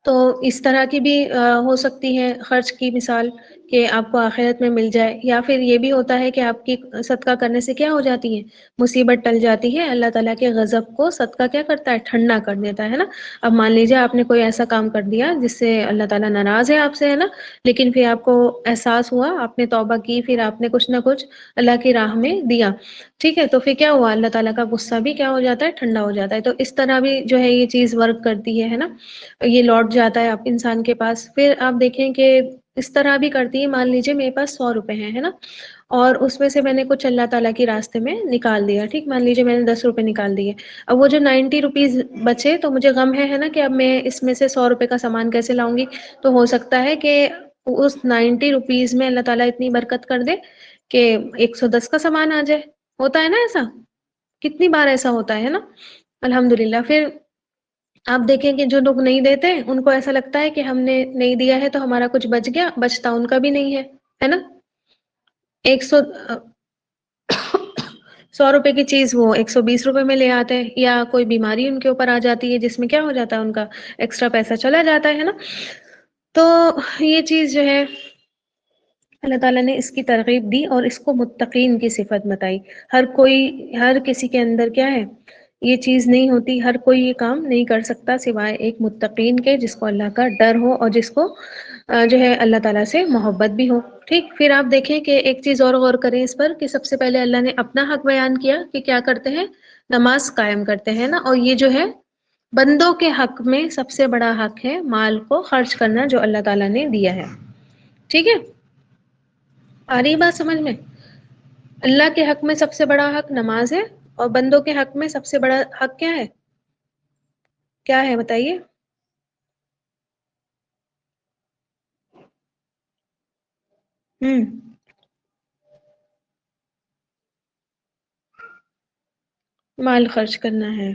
تو اس طرح کی بھی ہو سکتی ہے خرچ کی مثال کہ آپ کو آخرت میں مل جائے، یا پھر یہ بھی ہوتا ہے کہ آپ کی صدقہ کرنے سے کیا ہو جاتی ہے، مصیبت ٹل جاتی ہے، اللہ تعالیٰ کے غضب کو صدقہ کیا کرتا ہے، ٹھنڈا کر دیتا ہے نا، اب مان لیجیے آپ نے کوئی ایسا کام کر دیا جس سے اللہ تعالیٰ ناراض ہے آپ سے، ہے نا، لیکن پھر آپ کو احساس ہوا، آپ نے توبہ کی، پھر آپ نے کچھ نہ کچھ اللہ کی راہ میں دیا، ٹھیک ہے، تو پھر کیا ہوا، اللہ تعالیٰ کا غصہ بھی کیا ہو جاتا ہے، ٹھنڈا ہو جاتا ہے، تو اس طرح بھی جو ہے یہ چیز ورک کرتی ہے نا، یہ لوٹ جاتا ہے انسان کے پاس، پھر آپ دیکھیں کہ اس طرح بھی کرتی ہے، مان لیجیے میرے پاس 100 روپے ہیں، ہے نا، اور اس میں سے میں نے کچھ اللہ تعالیٰ کے راستے میں نکال دیا، ٹھیک، مان لیجیے میں نے 10 روپے نکال دیے، اب وہ جو 90 روپیز بچے تو مجھے غم ہے نا، کہ اب میں اس میں سے 100 روپے کا سامان کیسے لاؤں گی، تو ہو سکتا ہے کہ اس 90 روپیز میں اللہ تعالیٰ اتنی برکت کر دے کہ 110 کا سامان آ جائے، ہوتا ہے نا ایسا، کتنی بار ایسا ہوتا ہے نا، الحمد للہ، پھر آپ دیکھیں کہ جو لوگ نہیں دیتے ان کو ایسا لگتا ہے کہ ہم نے نہیں دیا ہے تو ہمارا کچھ بچ گیا، بچتا ان کا بھی نہیں ہے نا، 100 100 روپے کی چیز وہ 120 روپے میں لے آتے ہیں، یا کوئی بیماری ان کے اوپر آ جاتی ہے جس میں کیا ہو جاتا ہے ان کا ایکسٹرا پیسہ چلا جاتا ہے نا، تو یہ چیز جو ہے اللہ تعالیٰ نے اس کی ترغیب دی اور اس کو متقین کی صفت بتائی، ہر کسی کے اندر کیا ہے، یہ چیز نہیں ہوتی، ہر کوئی یہ کام نہیں کر سکتا سوائے ایک متقین کے، جس کو اللہ کا ڈر ہو اور جس کو جو ہے اللہ تعالیٰ سے محبت بھی ہو، ٹھیک، پھر آپ دیکھیں کہ ایک چیز اور غور کریں اس پر کہ سب سے پہلے اللہ نے اپنا حق بیان کیا کہ کیا کرتے ہیں، نماز قائم کرتے ہیں نا، اور یہ جو ہے بندوں کے حق میں سب سے بڑا حق ہے مال کو خرچ کرنا جو اللہ تعالیٰ نے دیا ہے، ٹھیک ہے، آ رہی بات سمجھ میں، اللہ کے حق میں سب سے بڑا حق نماز ہے، اور بندوں کے حق میں سب سے بڑا حق کیا ہے، کیا ہے بتائیے؟ ہوں، مال خرچ کرنا ہے،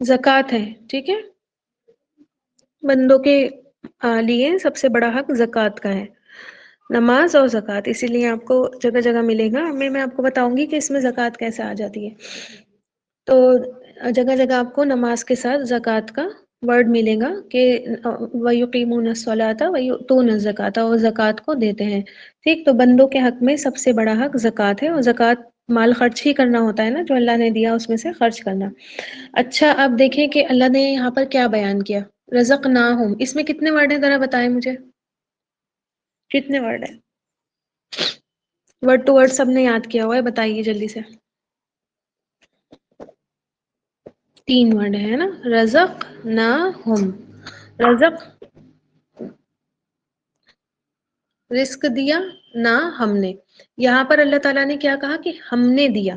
زکوٰۃ ہے، ٹھیک ہے، بندوں کے لیے سب سے بڑا حق زکوٰۃ کا ہے، نماز اور زکوٰۃ، اسی لیے آپ کو جگہ جگہ ملے گا، میں آپ کو بتاؤں گی کہ اس میں زکوٰۃ کیسے آ جاتی ہے، تو جگہ جگہ آپ کو نماز کے ساتھ زکوٰۃ کا ورڈ ملے گا کہ وَيُقِيمُونَ الصَّلَاةَ وَيُؤْتُونَ الزَّكَاةَ، اور زکوٰۃ کو دیتے ہیں، ٹھیک، تو بندوں کے حق میں سب سے بڑا حق زکوٰۃ ہے، اور زکوٰۃ مال خرچ ہی کرنا ہوتا ہے نا، جو اللہ نے دیا اس میں سے خرچ کرنا، اچھا اب دیکھیں کہ اللہ نے یہاں پر کیا بیان کیا، رزقناہم، اس میں کتنے ورڈ ہیں ذرا بتائیں مجھے، کتنے ورڈ ہیں، ورڈ ٹو ورڈ سب نے یاد کیا ہوا ہے، بتائیے جلدی سے، 3 ورڈ ہے نا، رزق نا ہم، رزق رزق دیا نہ ہم نے، یہاں پر اللہ تعالیٰ نے کیا کہا کہ ہم نے دیا،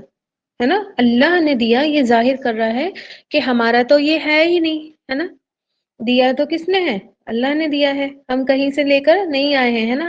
ہے نا، اللہ نے دیا، یہ ظاہر کر رہا ہے کہ ہمارا تو یہ ہے ہی نہیں، ہے نا، دیا تو کس نے ہے، اللہ نے دیا ہے، ہم کہیں سے لے کر نہیں آئے ہیں، ہے نا،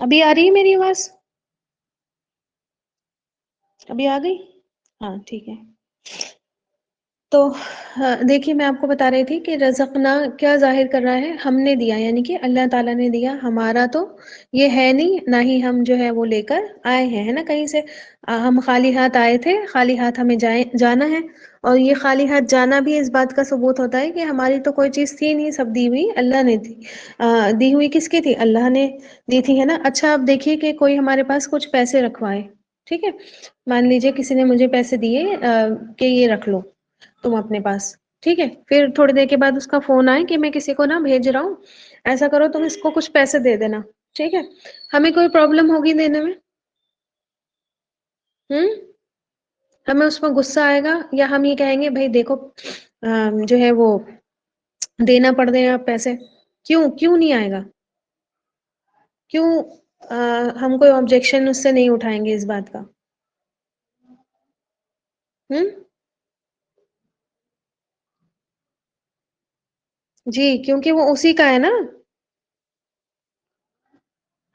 ابھی آ رہی ہے میری آواز؟ ابھی آ گئی؟ ہاں ٹھیک ہے. تو دیکھیے میں آپ کو بتا رہی تھی کہ رزقنا کیا ظاہر کر رہا ہے، ہم نے دیا، یعنی کہ اللہ تعالیٰ نے دیا، ہمارا تو یہ ہے نہیں، نہ ہی ہم جو ہے وہ لے کر آئے ہیں، ہے نا کہیں سے. ہم خالی ہاتھ آئے تھے، خالی ہاتھ ہمیں جانا ہے. اور یہ خالی ہاتھ جانا بھی اس بات کا ثبوت ہوتا ہے کہ ہماری تو کوئی چیز تھی نہیں، سب دی ہوئی اللہ نے تھی. دی ہوئی کس کی تھی؟ اللہ نے دی تھی، ہے نا. اچھا آپ دیکھیے کہ کوئی ہمارے پاس کچھ پیسے رکھوائے، ٹھیک ہے. مان لیجیے کسی نے مجھے پیسے دیے کہ یہ رکھ لو تم اپنے پاس، ٹھیک ہے. پھر تھوڑی دیر کے بعد اس کا فون آئے کہ میں کسی کو نا بھیج رہا ہوں، ایسا کرو تم اس کو کچھ پیسے دے دینا، ٹھیک ہے. ہمیں کوئی پرابلم ہوگی دینے میں؟ ہوں. ہمیں اس میں غصہ آئے گا یا ہم یہ کہیں گے بھائی دیکھو جو ہے وہ دینا پڑ دیں آپ پیسے؟ کیوں نہیں آئے گا؟ کیوں ہم کوئی آبجیکشن اس سے نہیں اٹھائیں گے اس بات کا؟ ہوں. جی کیونکہ وہ اسی کا ہے نا،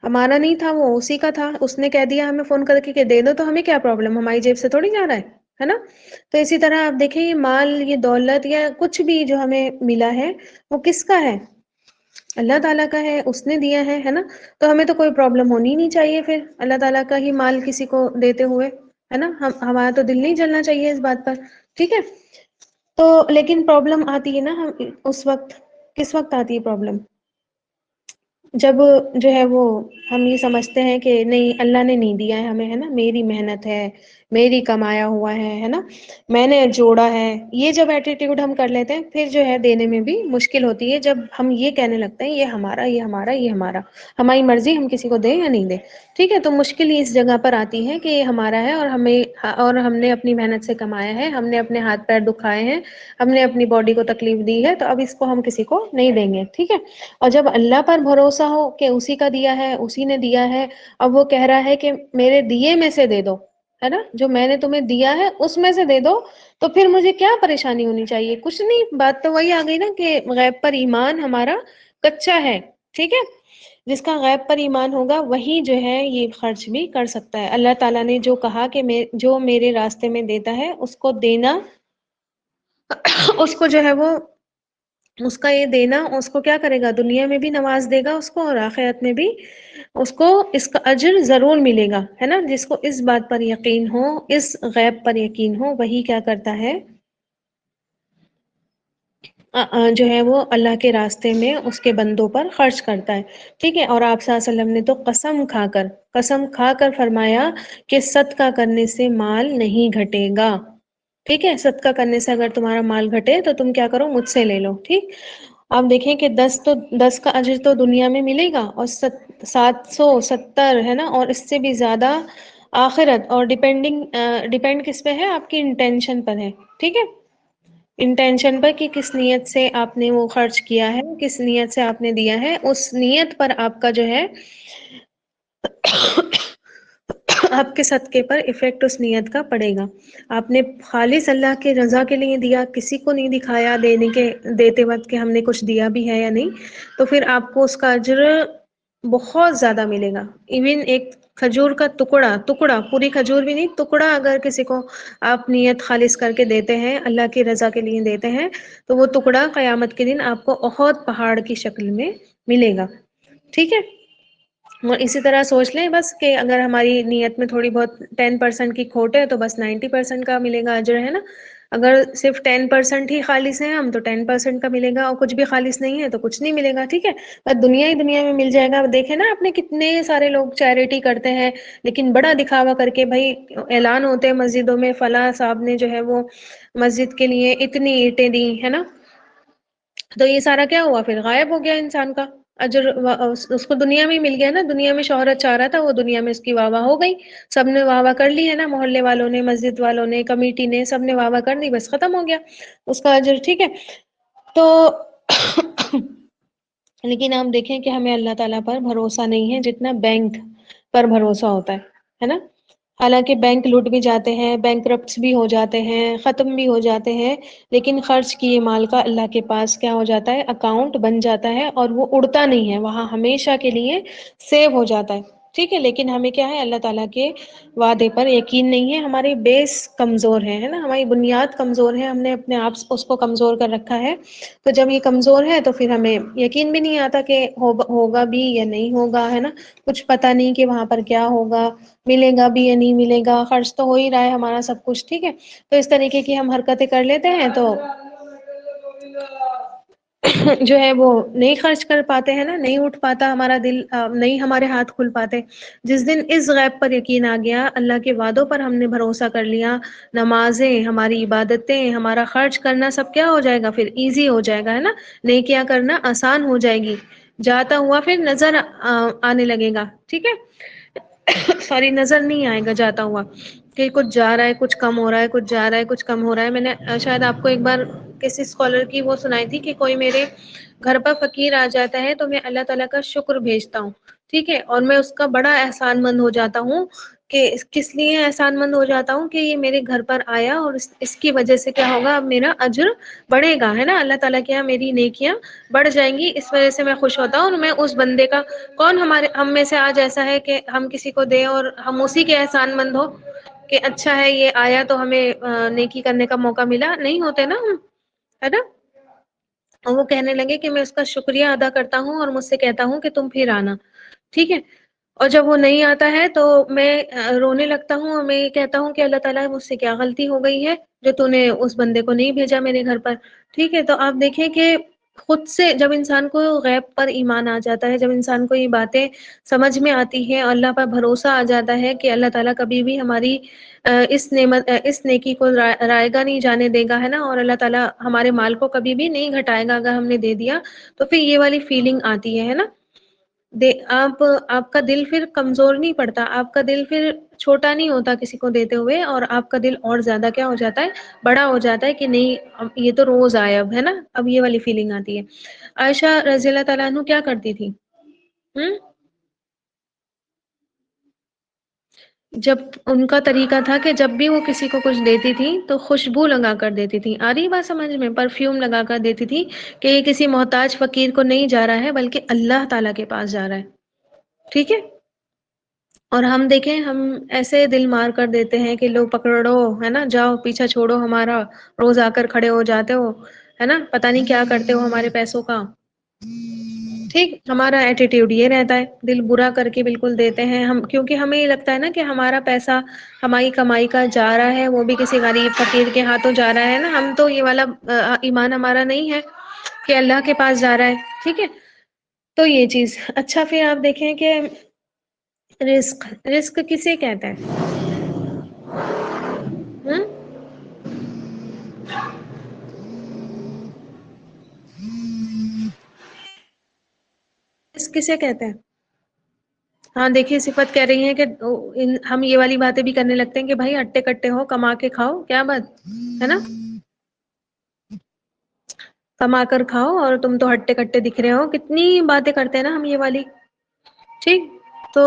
ہمارا نہیں تھا، وہ اسی کا تھا. اس نے کہہ دیا ہمیں فون کر کے کہ دے دو، تو ہمیں کیا پرابلم، ہماری جیب سے تھوڑی جا رہا ہے نا. تو اسی طرح آپ دیکھیں یہ مال، یہ دولت یا کچھ بھی جو ہمیں ملا ہے وہ کس کا ہے؟ اللہ تعالیٰ کا ہے، اس نے دیا ہے نا. تو ہمیں تو کوئی پرابلم ہونی نہیں چاہیے پھر اللہ تعالیٰ کا ہی مال کسی کو دیتے ہوئے، ہے نا. ہمارا تو دل نہیں جلنا چاہیے اس بات پر، ٹھیک ہے. تو لیکن پرابلم آتی ہے نا ہم اس وقت، کس وقت آتی ہے پرابلم؟ جب جو ہے وہ ہم یہ سمجھتے ہیں کہ نہیں اللہ نے نہیں دیا ہے ہمیں، ہے نا، میری محنت ہے، میری کمایا ہوا ہے نا، میں نے جوڑا ہے. یہ جب ایٹیٹیوڈ ہم کر لیتے ہیں پھر جو ہے دینے میں بھی مشکل ہوتی ہے، جب ہم یہ کہنے لگتے ہیں یہ ہمارا، یہ ہمارا، یہ ہمارا، ہماری مرضی ہم کسی کو دیں یا نہیں دیں، ٹھیک ہے. تو مشکل ہی اس جگہ پر آتی ہے کہ یہ ہمارا ہے اور ہم نے اپنی محنت سے کمایا ہے، ہم نے اپنے ہاتھ پیر دکھائے ہیں، ہم نے اپنی باڈی کو تکلیف دی ہے، تو اب اس کو ہم کسی کو نہیں دیں گے، ٹھیک ہے. اور جب اللہ پر بھروسہ ہو کہ اسی کا دیا ہے، اسی نے دیا ہے، اب وہ کہہ رہا ہے کہ میرے دیے میں سے دے دو، ہے نا، جو میں نے تمہیں دیا ہے اس میں سے دے دو، تو پھر مجھے کیا پریشانی ہونی چاہیے؟ کچھ نہیں. بات تو وہی آ گئی نا کہ غیب پر ایمان ہمارا کچا ہے، ٹھیک ہے. جس کا غیب پر ایمان ہوگا وہی جو ہے یہ خرچ بھی کر سکتا ہے. اللہ تعالیٰ نے جو کہا کہ جو میرے راستے میں دیتا ہے اس کو دینا، اس کو جو ہے وہ اس کا یہ دینا اس کو کیا کرے گا؟ دنیا میں بھی نواز دے گا اس کو، اور آخرت میں بھی اس کو اس کا اجر ضرور ملے گا، ہے نا. جس کو اس بات پر یقین ہو، اس غیب پر یقین ہو، وہی کیا کرتا ہے؟ جو ہے وہ اللہ کے راستے میں اس کے بندوں پر خرچ کرتا ہے، ٹھیک ہے. اور آپ صلی اللہ علیہ وسلم نے تو قسم کھا کر فرمایا کہ صدقہ کرنے سے مال نہیں گھٹے گا، ٹھیک ہے. صدقہ کرنے سے اگر تمہارا مال گھٹے تو تم کیا کرو؟ مجھ سے لے لو، ٹھیک. آپ دیکھیں کہ 10 کا اجر تو دنیا میں ملے گا، اور 770 ہے نا، اور اس سے بھی زیادہ آخرت. اور ڈیپینڈ کس پہ ہے؟ آپ کی انٹینشن پر ہے، ٹھیک ہے. انٹینشن پر کہ کس نیت سے آپ نے وہ خرچ کیا ہے، کس نیت سے آپ نے دیا ہے، اس نیت پر آپ کا جو ہے آپ کے صدقے پر افیکٹ اس نیت کا پڑے گا. آپ نے خالص اللہ کے رضا کے لیے دیا، کسی کو نہیں دکھایا دیتے وقت کہ ہم نے کچھ دیا بھی ہے یا نہیں، تو پھر آپ کو اس کا اجر بہت زیادہ ملے گا. ایون ایک کھجور کا ٹکڑا، پوری کھجور بھی نہیں، ٹکڑا اگر کسی کو آپ نیت خالص کر کے دیتے ہیں، اللہ کی رضا کے لیے دیتے ہیں، تو وہ ٹکڑا قیامت کے دن آپ کو بہت پہاڑ کی شکل میں ملے گا، ٹھیک ہے. اور اسی طرح سوچ لیں بس کہ اگر ہماری نیت میں تھوڑی بہت 10% کی کھوٹ ہے تو بس 90% کا ملے گا اجر، ہے نا. اگر صرف 10% ہی خالص ہیں ہم تو 10% کا ملے گا، اور کچھ بھی خالص نہیں ہے تو کچھ نہیں ملے گا، ٹھیک ہے. بس دنیا ہی دنیا میں مل جائے گا. دیکھیں نا آپ نے کتنے سارے لوگ چیریٹی کرتے ہیں لیکن بڑا دکھاوا کر کے، بھائی اعلان ہوتے ہیں مسجدوں میں فلاں صاحب نے جو ہے وہ مسجد کے لیے اتنی اینٹیں دی، ہے نا. تو یہ سارا کیا ہوا؟ پھر غائب ہو گیا انسان کا اجر. اس کو دنیا میں ہی مل گیا نا، دنیا میں شہرت چاہ رہا تھا وہ دنیا میں اس کی واہ واہ ہو گئی، سب نے واہ واہ کر لی، ہے نا، محلے والوں نے، مسجد والوں نے، کمیٹی نے، سب نے واہ واہ کر لی، بس ختم ہو گیا اس کا اجر، ٹھیک ہے. تو لیکن آپ دیکھیں کہ ہمیں اللہ تعالیٰ پر بھروسہ نہیں ہے جتنا بینک پر بھروسہ ہوتا ہے نا. حالانکہ بینک لوٹ بھی جاتے ہیں، بینک کرپٹس بھی ہو جاتے ہیں، ختم بھی ہو جاتے ہیں، لیکن خرچ کیے مال کا اللہ کے پاس کیا ہو جاتا ہے؟ اکاؤنٹ بن جاتا ہے، اور وہ اڑتا نہیں ہے، وہاں ہمیشہ کے لیے سیو ہو جاتا ہے. ٹھیک ہے، لیکن ہمیں کیا ہے، اللہ تعالیٰ کے وعدے پر یقین نہیں ہے، ہماری بیس کمزور ہے نا، ہماری بنیاد کمزور ہے، ہم نے اپنے آپ اس کو کمزور کر رکھا ہے. تو جب یہ کمزور ہے تو پھر ہمیں یقین بھی نہیں آتا کہ ہوگا بھی یا نہیں ہوگا، ہے نا. کچھ پتا نہیں کہ وہاں پر کیا ہوگا، ملے گا بھی یا نہیں ملے گا، خرچ تو ہو ہی رہا ہے ہمارا سب کچھ. ٹھیک ہے، تو اس طریقے کی ہم حرکتیں کر لیتے ہیں تو جو ہے وہ نہیں خرچ کر پاتے ہیں نا، نہیں اٹھ پاتا ہمارا دل، نہیں ہمارے ہاتھ کھل پاتے. جس دن اس غیب پر یقین آ گیا، اللہ کے وعدوں پر ہم نے بھروسہ کر لیا، نمازیں، ہماری عبادتیں، ہمارا خرچ کرنا سب کیا ہو جائے گا، پھر ایزی ہو جائے گا، ہے نا. نیکیاں کرنا آسان ہو جائے گی، جاتا ہوا پھر نظر آنے لگے گا. ٹھیک ہے، سوری، نظر نہیں آئے گا جاتا ہوا کہ کچھ جا رہا ہے، کچھ کم ہو رہا ہے، کچھ جا رہا ہے، کچھ کم ہو رہا ہے. میں نے شاید آپ کو ایک بار کسی اسکالر کی وہ سنائی تھی کہ کوئی میرے گھر پر فقیر آ جاتا ہے تو میں اللہ تعالیٰ کا شکر بھیجتا ہوں. ٹھیک ہے، اور میں اس کا بڑا احسان مند ہو جاتا ہوں. کہ کس لیے احسان مند ہو جاتا ہوں کہ یہ میرے گھر پر آیا اور اس کی وجہ سے کیا ہوگا، اب میرا اجر بڑھے گا، ہے نا. اللہ تعالیٰ کے یہاں میری نیکیاں بڑھ جائیں گی، اس وجہ سے میں خوش ہوتا ہوں. اور میں اس بندے کا، کون ہم میں سے آج ایسا ہے کہ ہم کسی کو دیں اور ہم اسی کے احسان مند ہو کہ اچھا ہے یہ آیا تو ہمیں نیکی کرنے کا موقع ملا. نہیں ہوتے نا ہم، ہے نا. اور وہ کہنے لگے کہ میں اس کا شکریہ ادا کرتا ہوں اور مجھ سے کہتا ہوں کہ تم پھر آنا. ٹھیک ہے، اور جب وہ نہیں آتا ہے تو میں رونے لگتا ہوں اور میں یہ کہتا ہوں کہ اللہ تعالیٰ مجھ سے کیا غلطی ہو گئی ہے جو تو نے اس بندے کو نہیں بھیجا میرے گھر پر. ٹھیک ہے، تو آپ دیکھیں کہ خود سے جب انسان کو غیب پر ایمان آ جاتا ہے، جب انسان کو یہ باتیں سمجھ میں آتی ہے، اللہ پر بھروسہ آ جاتا ہے کہ اللہ تعالیٰ کبھی بھی ہماری اس نعمت، اس نیکی کو رائے گا نہیں جانے دے گا، ہے نا. اور اللہ تعالیٰ ہمارے مال کو کبھی بھی نہیں گھٹائے گا اگر ہم نے دے دیا تو پھر یہ والی فیلنگ آتی ہے نا. آپ کا دل پھر کمزور نہیں پڑتا، آپ کا دل پھر چھوٹا نہیں ہوتا کسی کو دیتے ہوئے، اور آپ کا دل اور زیادہ کیا ہو جاتا ہے، بڑا ہو جاتا ہے کہ نہیں یہ تو روز آئے اب، ہے نا. اب یہ والی فیلنگ آتی ہے. عائشہ رضی اللہ تعالیٰ عنہ کیا کرتی تھی؟ ہم جب ان کا طریقہ تھا کہ جب بھی وہ کسی کو کچھ دیتی تھی تو خوشبو لگا کر دیتی تھی. آ رہی بات سمجھ میں؟ پرفیوم لگا کر دیتی تھی کہ یہ کسی محتاج فقیر کو نہیں جا رہا ہے بلکہ اللہ تعالیٰ کے پاس جا رہا ہے. ٹھیک ہے، اور ہم دیکھیں، ہم ایسے دل مار کر دیتے ہیں کہ لو پکڑو، ہے نا، جاؤ پیچھا چھوڑو ہمارا، روز آ کر کھڑے ہو جاتے ہو، ہے نا، پتہ نہیں کیا کرتے ہو ہمارے پیسوں کا. ٹھیک، ہمارا ایٹیٹیوڈ یہ رہتا ہے، دل برا کر کے بالکل دیتے ہیں ہم، کیونکہ ہمیں یہ لگتا ہے نا کہ ہمارا پیسہ ہماری کمائی کا جا رہا ہے، وہ بھی کسی غریب فقیر کے ہاتھوں جا رہا ہے نا. ہم تو یہ والا ایمان ہمارا نہیں ہے کہ اللہ کے پاس جا رہا ہے. ٹھیک ہے، تو یہ چیز. اچھا، پھر آپ دیکھیں کہ رزق، رزق کسے کہتے ہیں؟ ہوں رزق کسے کہتے ہیں؟ ہاں دیکھیے، صفت کہہ رہی ہیں کہ ہم یہ والی باتیں بھی کرنے لگتے ہیں کہ بھائی ہٹے کٹے ہو، کما کے کھاؤ، کیا بات ہے نا. کما کر کھاؤ اور تم تو ہٹے کٹے دکھ رہے ہو، کتنی باتیں کرتے ہیں نا ہم یہ والی. ٹھیک، تو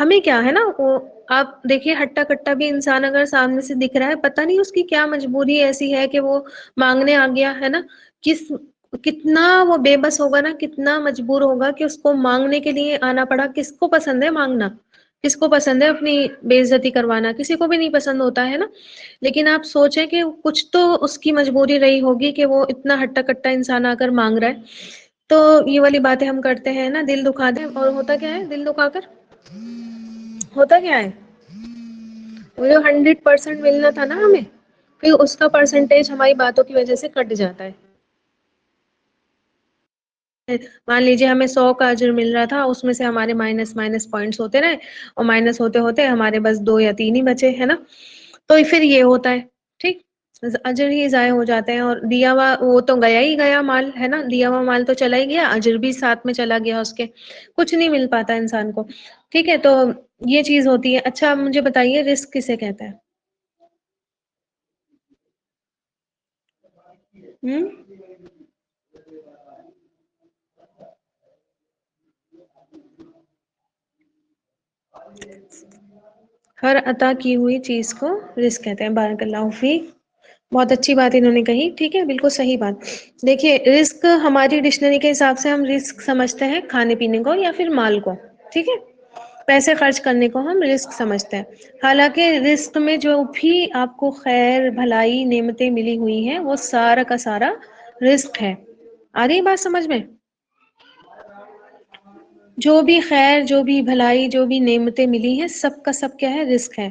ہمیں کیا ہے نا، وہ آپ دیکھیے ہٹا کٹا بھی انسان اگر سامنے سے دکھ رہا ہے، پتہ نہیں اس کی کیا مجبوری ایسی ہے کہ وہ مانگنے آ گیا، ہے نا. کس کتنا وہ بے بس ہوگا نا، کتنا مجبور ہوگا کہ اس کو مانگنے کے لیے آنا پڑا. کس کو پسند ہے مانگنا؟ کس کو پسند ہے اپنی بے عزتی کروانا؟ کسی کو بھی نہیں پسند ہوتا ہے نا. لیکن آپ سوچیں کہ کچھ تو اس کی مجبوری رہی ہوگی کہ وہ اتنا ہٹا کٹا انسان آ کر مانگ رہا ہے. تو یہ والی باتیں ہم کرتے ہیں نا، دل دکھا دیں، اور ہوتا کیا ہے دل دکھا کر ہوتا کیا ہے، وہ جو 100% ملنا تھا نا ہمیں، پھر اس کا پرسنٹیج ہماری باتوں کی وجہ سے کٹ جاتا ہے. مان لیجیے ہمیں 100 کا اجر مل رہا تھا، اس میں سے ہمارے مائنس مائنس پوائنٹس ہوتے رہے، اور مائنس ہوتے ہوتے ہمارے بس 2 یا 3 ہی بچے، ہے نا. تو پھر یہ ہوتا ہے. ٹھیک، اجر ہی ضائع ہو جاتے ہیں، اور دیا ہوا وہ تو گیا ہی گیا مال، ہے نا. دیا ہوا مال تو چلا ہی گیا، اجر بھی ساتھ میں چلا گیا اس کے، کچھ نہیں مل پاتا انسان کو. ٹھیک ہے، تو یہ چیز ہوتی ہے. اچھا مجھے بتائیے، رزق کسے کہتے ہیں؟ ہوں ہر عطا کی ہوئی چیز کو رزق کہتے ہیں. بارک اللہ فیک، بہت اچھی بات انہوں نے کہی. ٹھیک ہے، بالکل صحیح بات. دیکھیے، رزق ہماری ڈکشنری کے حساب سے ہم رزق سمجھتے ہیں کھانے پینے کو یا پھر مال کو. ٹھیک ہے، پیسے خرچ کرنے کو ہم رزق سمجھتے ہیں، حالانکہ رزق میں جو بھی آپ کو خیر بھلائی نعمتیں ملی ہوئی ہیں وہ سارا کا سارا رزق ہے۔ آ رہی بات سمجھ میں؟ جو بھی خیر، جو بھی بھلائی، جو بھی نعمتیں ملی ہیں، سب کا سب کیا ہے؟ رزق ہے،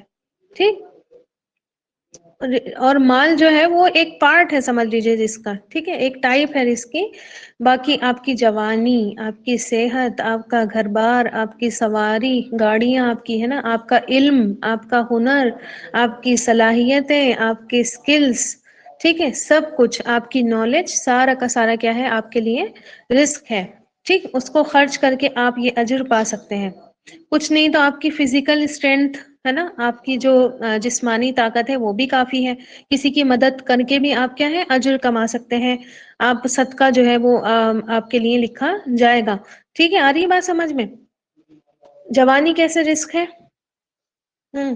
ٹھیک؟ اور مال جو ہے وہ ایک پارٹ ہے سمجھ لیجیے رزق کا، ٹھیک ہے، ایک ٹائپ ہے رزق کی۔ باقی آپ کی جوانی، آپ کی صحت، آپ کا گھر بار، آپ کی سواری گاڑیاں آپ کی ہے نا، آپ کا علم، آپ کا ہنر، آپ کی صلاحیتیں، آپ کی اسکلز، ٹھیک ہے، سب کچھ آپ کی نالج، سارا کا سارا کیا ہے آپ کے لیے؟ رزق ہے، ٹھیک؟ اس کو خرچ کر کے آپ یہ اجر پا سکتے ہیں۔ کچھ نہیں تو آپ کی فزیکل اسٹرینتھ ہے نا، آپ کی جو جسمانی طاقت ہے وہ بھی کافی ہے، کسی کی مدد کر کے بھی آپ کیا ہے؟ اجر کما سکتے ہیں، آپ صدقہ جو ہے وہ آپ کے لیے لکھا جائے گا، ٹھیک ہے؟ آ رہی بات سمجھ میں؟ جوانی کیسے رزق ہے؟ ہوں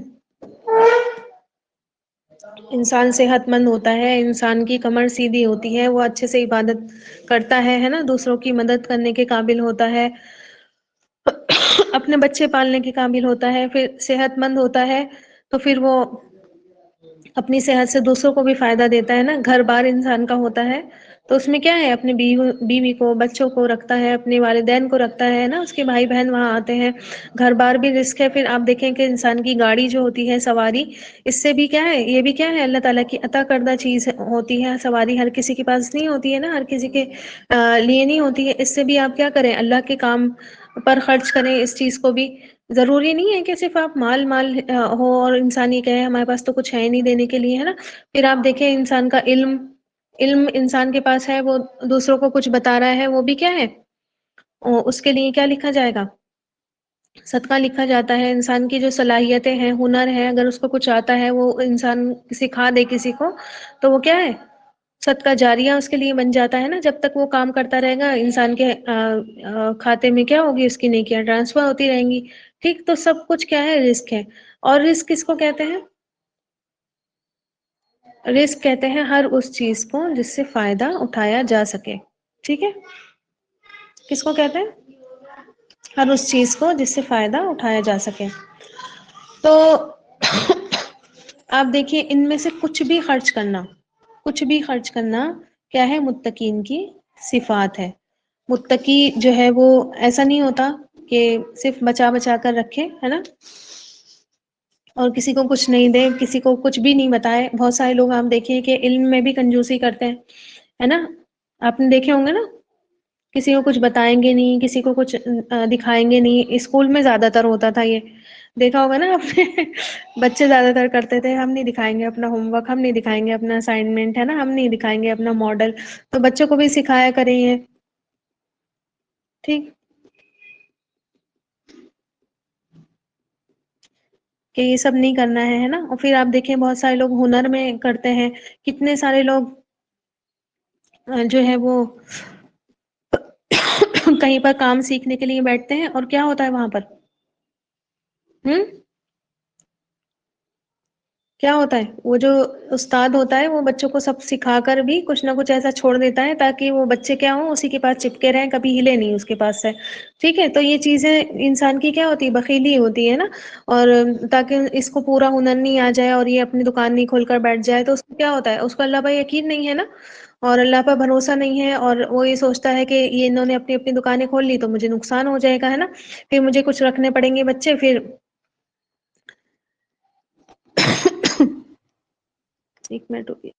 انسان صحت مند ہوتا ہے، انسان کی کمر سیدھی ہوتی ہے، وہ اچھے سے عبادت کرتا ہے نا، دوسروں کی مدد کرنے کے قابل ہوتا ہے، اپنے بچے پالنے کے قابل ہوتا ہے، پھر صحت مند ہوتا ہے تو پھر وہ اپنی صحت سے دوسروں کو بھی فائدہ دیتا ہے نا، گھر بار انسان کا ہوتا ہے تو اس میں کیا ہے؟ اپنے بیوی کو، بچوں کو رکھتا ہے، اپنے والدین کو رکھتا ہے نا، اس کے بھائی بہن وہاں آتے ہیں، گھر بار بھی رزق ہے۔ پھر آپ دیکھیں کہ انسان کی گاڑی جو ہوتی ہے، سواری، اس سے بھی کیا ہے؟ یہ بھی کیا ہے؟ اللہ تعالیٰ کی عطا کردہ چیز ہوتی ہے، سواری ہر کسی کے پاس نہیں ہوتی ہے نا، ہر کسی کے لیے نہیں ہوتی ہے، اس سے بھی آپ کیا کریں؟ اللہ کے کام پر خرچ کریں اس چیز کو بھی۔ ضروری نہیں ہے کہ صرف آپ مال مال ہو اور انسان یہ کہے ہمارے پاس تو کچھ ہے ہی نہیں دینے کے لیے، ہے نا؟ پھر آپ دیکھیں انسان کا علم، علم انسان کے پاس ہے، وہ دوسروں کو کچھ بتا رہا ہے، وہ بھی کیا ہے؟ اس کے لیے کیا لکھا جائے گا؟ صدقہ لکھا جاتا ہے۔ انسان کی جو صلاحیتیں ہیں، ہنر ہے، اگر اس کو کچھ آتا ہے، وہ انسان سکھا دے کسی کو تو وہ کیا ہے؟ صدقہ جاریہ اس کے لیے بن جاتا ہے نا، جب تک وہ کام کرتا رہے گا انسان کے کھاتے میں کیا ہوگی؟ اس کی نیکیاں ٹرانسفر ہوتی رہیں گی، ٹھیک؟ تو سب کچھ کیا ہے؟ رزق ہے۔ اور رزق کس کو کہتے ہیں؟ رزق کہتے ہیں ہر اس چیز کو جس سے فائدہ اٹھایا جا سکے، ٹھیک ہے؟ کس کو کہتے ہیں؟ ہر اس چیز کو جس سے فائدہ اٹھایا جا سکے۔ تو آپ دیکھیے ان میں سے کچھ بھی خرچ کرنا، کچھ بھی خرچ کرنا کیا ہے؟ متقین کی صفات ہے۔ متقی جو ہے وہ ایسا نہیں ہوتا کہ صرف بچا بچا کر رکھے، ہے نا، اور کسی کو کچھ نہیں دے، کسی کو کچھ بھی نہیں بتائے۔ بہت سارے لوگ آپ دیکھیے کہ علم میں بھی کنجوسی کرتے ہیں، ہے نا؟ آپ نے دیکھے ہوں گے نا، کسی کو کچھ بتائیں گے نہیں، کسی کو کچھ دکھائیں گے نہیں۔ اسکول میں زیادہ تر ہوتا تھا یہ، دیکھا ہوگا نا آپ نے، بچے زیادہ تر کرتے تھے ہم نہیں دکھائیں گے اپنا ہوم ورک، ہم نہیں دکھائیں گے اپنا اسائنمنٹ، ہے نا، ہم نہیں دکھائیں گے اپنا ماڈل۔ تو بچوں کو بھی سکھایا کریں یہ، ٹھیک، کہ یہ سب نہیں کرنا ہے نا۔ اور پھر آپ دیکھیں بہت سارے لوگ ہنر میں کرتے ہیں، کتنے سارے لوگ جو ہے وہ کہیں پر کام سیکھنے کے لیے بیٹھتے ہیں اور کیا ہوتا ہے وہاں پر؟ ہم کیا ہوتا ہے؟ وہ جو استاد ہوتا ہے وہ بچوں کو سب سکھا کر بھی کچھ نہ کچھ ایسا چھوڑ دیتا ہے تاکہ وہ بچے کیا ہوں اسی کے پاس چپکے رہیں، کبھی ہلے نہیں اس کے پاس سے، ٹھیک ہے؟ تو یہ چیزیں انسان کی کیا ہوتی ہے؟ بخیلی ہوتی ہے نا، اور تاکہ اس کو پورا ہنر نہیں آ جائے اور یہ اپنی دکان نہیں کھول کر بیٹھ جائے، تو اس کو کیا ہوتا ہے؟ اس کو اللہ پر یقین نہیں ہے نا، اور اللہ پر بھروسہ نہیں ہے، اور وہ یہ سوچتا ہے کہ یہ انہوں نے اپنی اپنی دکانیں کھول لی تو مجھے نقصان ہو جائے گا، ہے نا، پھر مجھے کچھ رکھنے پڑیں گے بچے، پھر ایک منٹ رکیے۔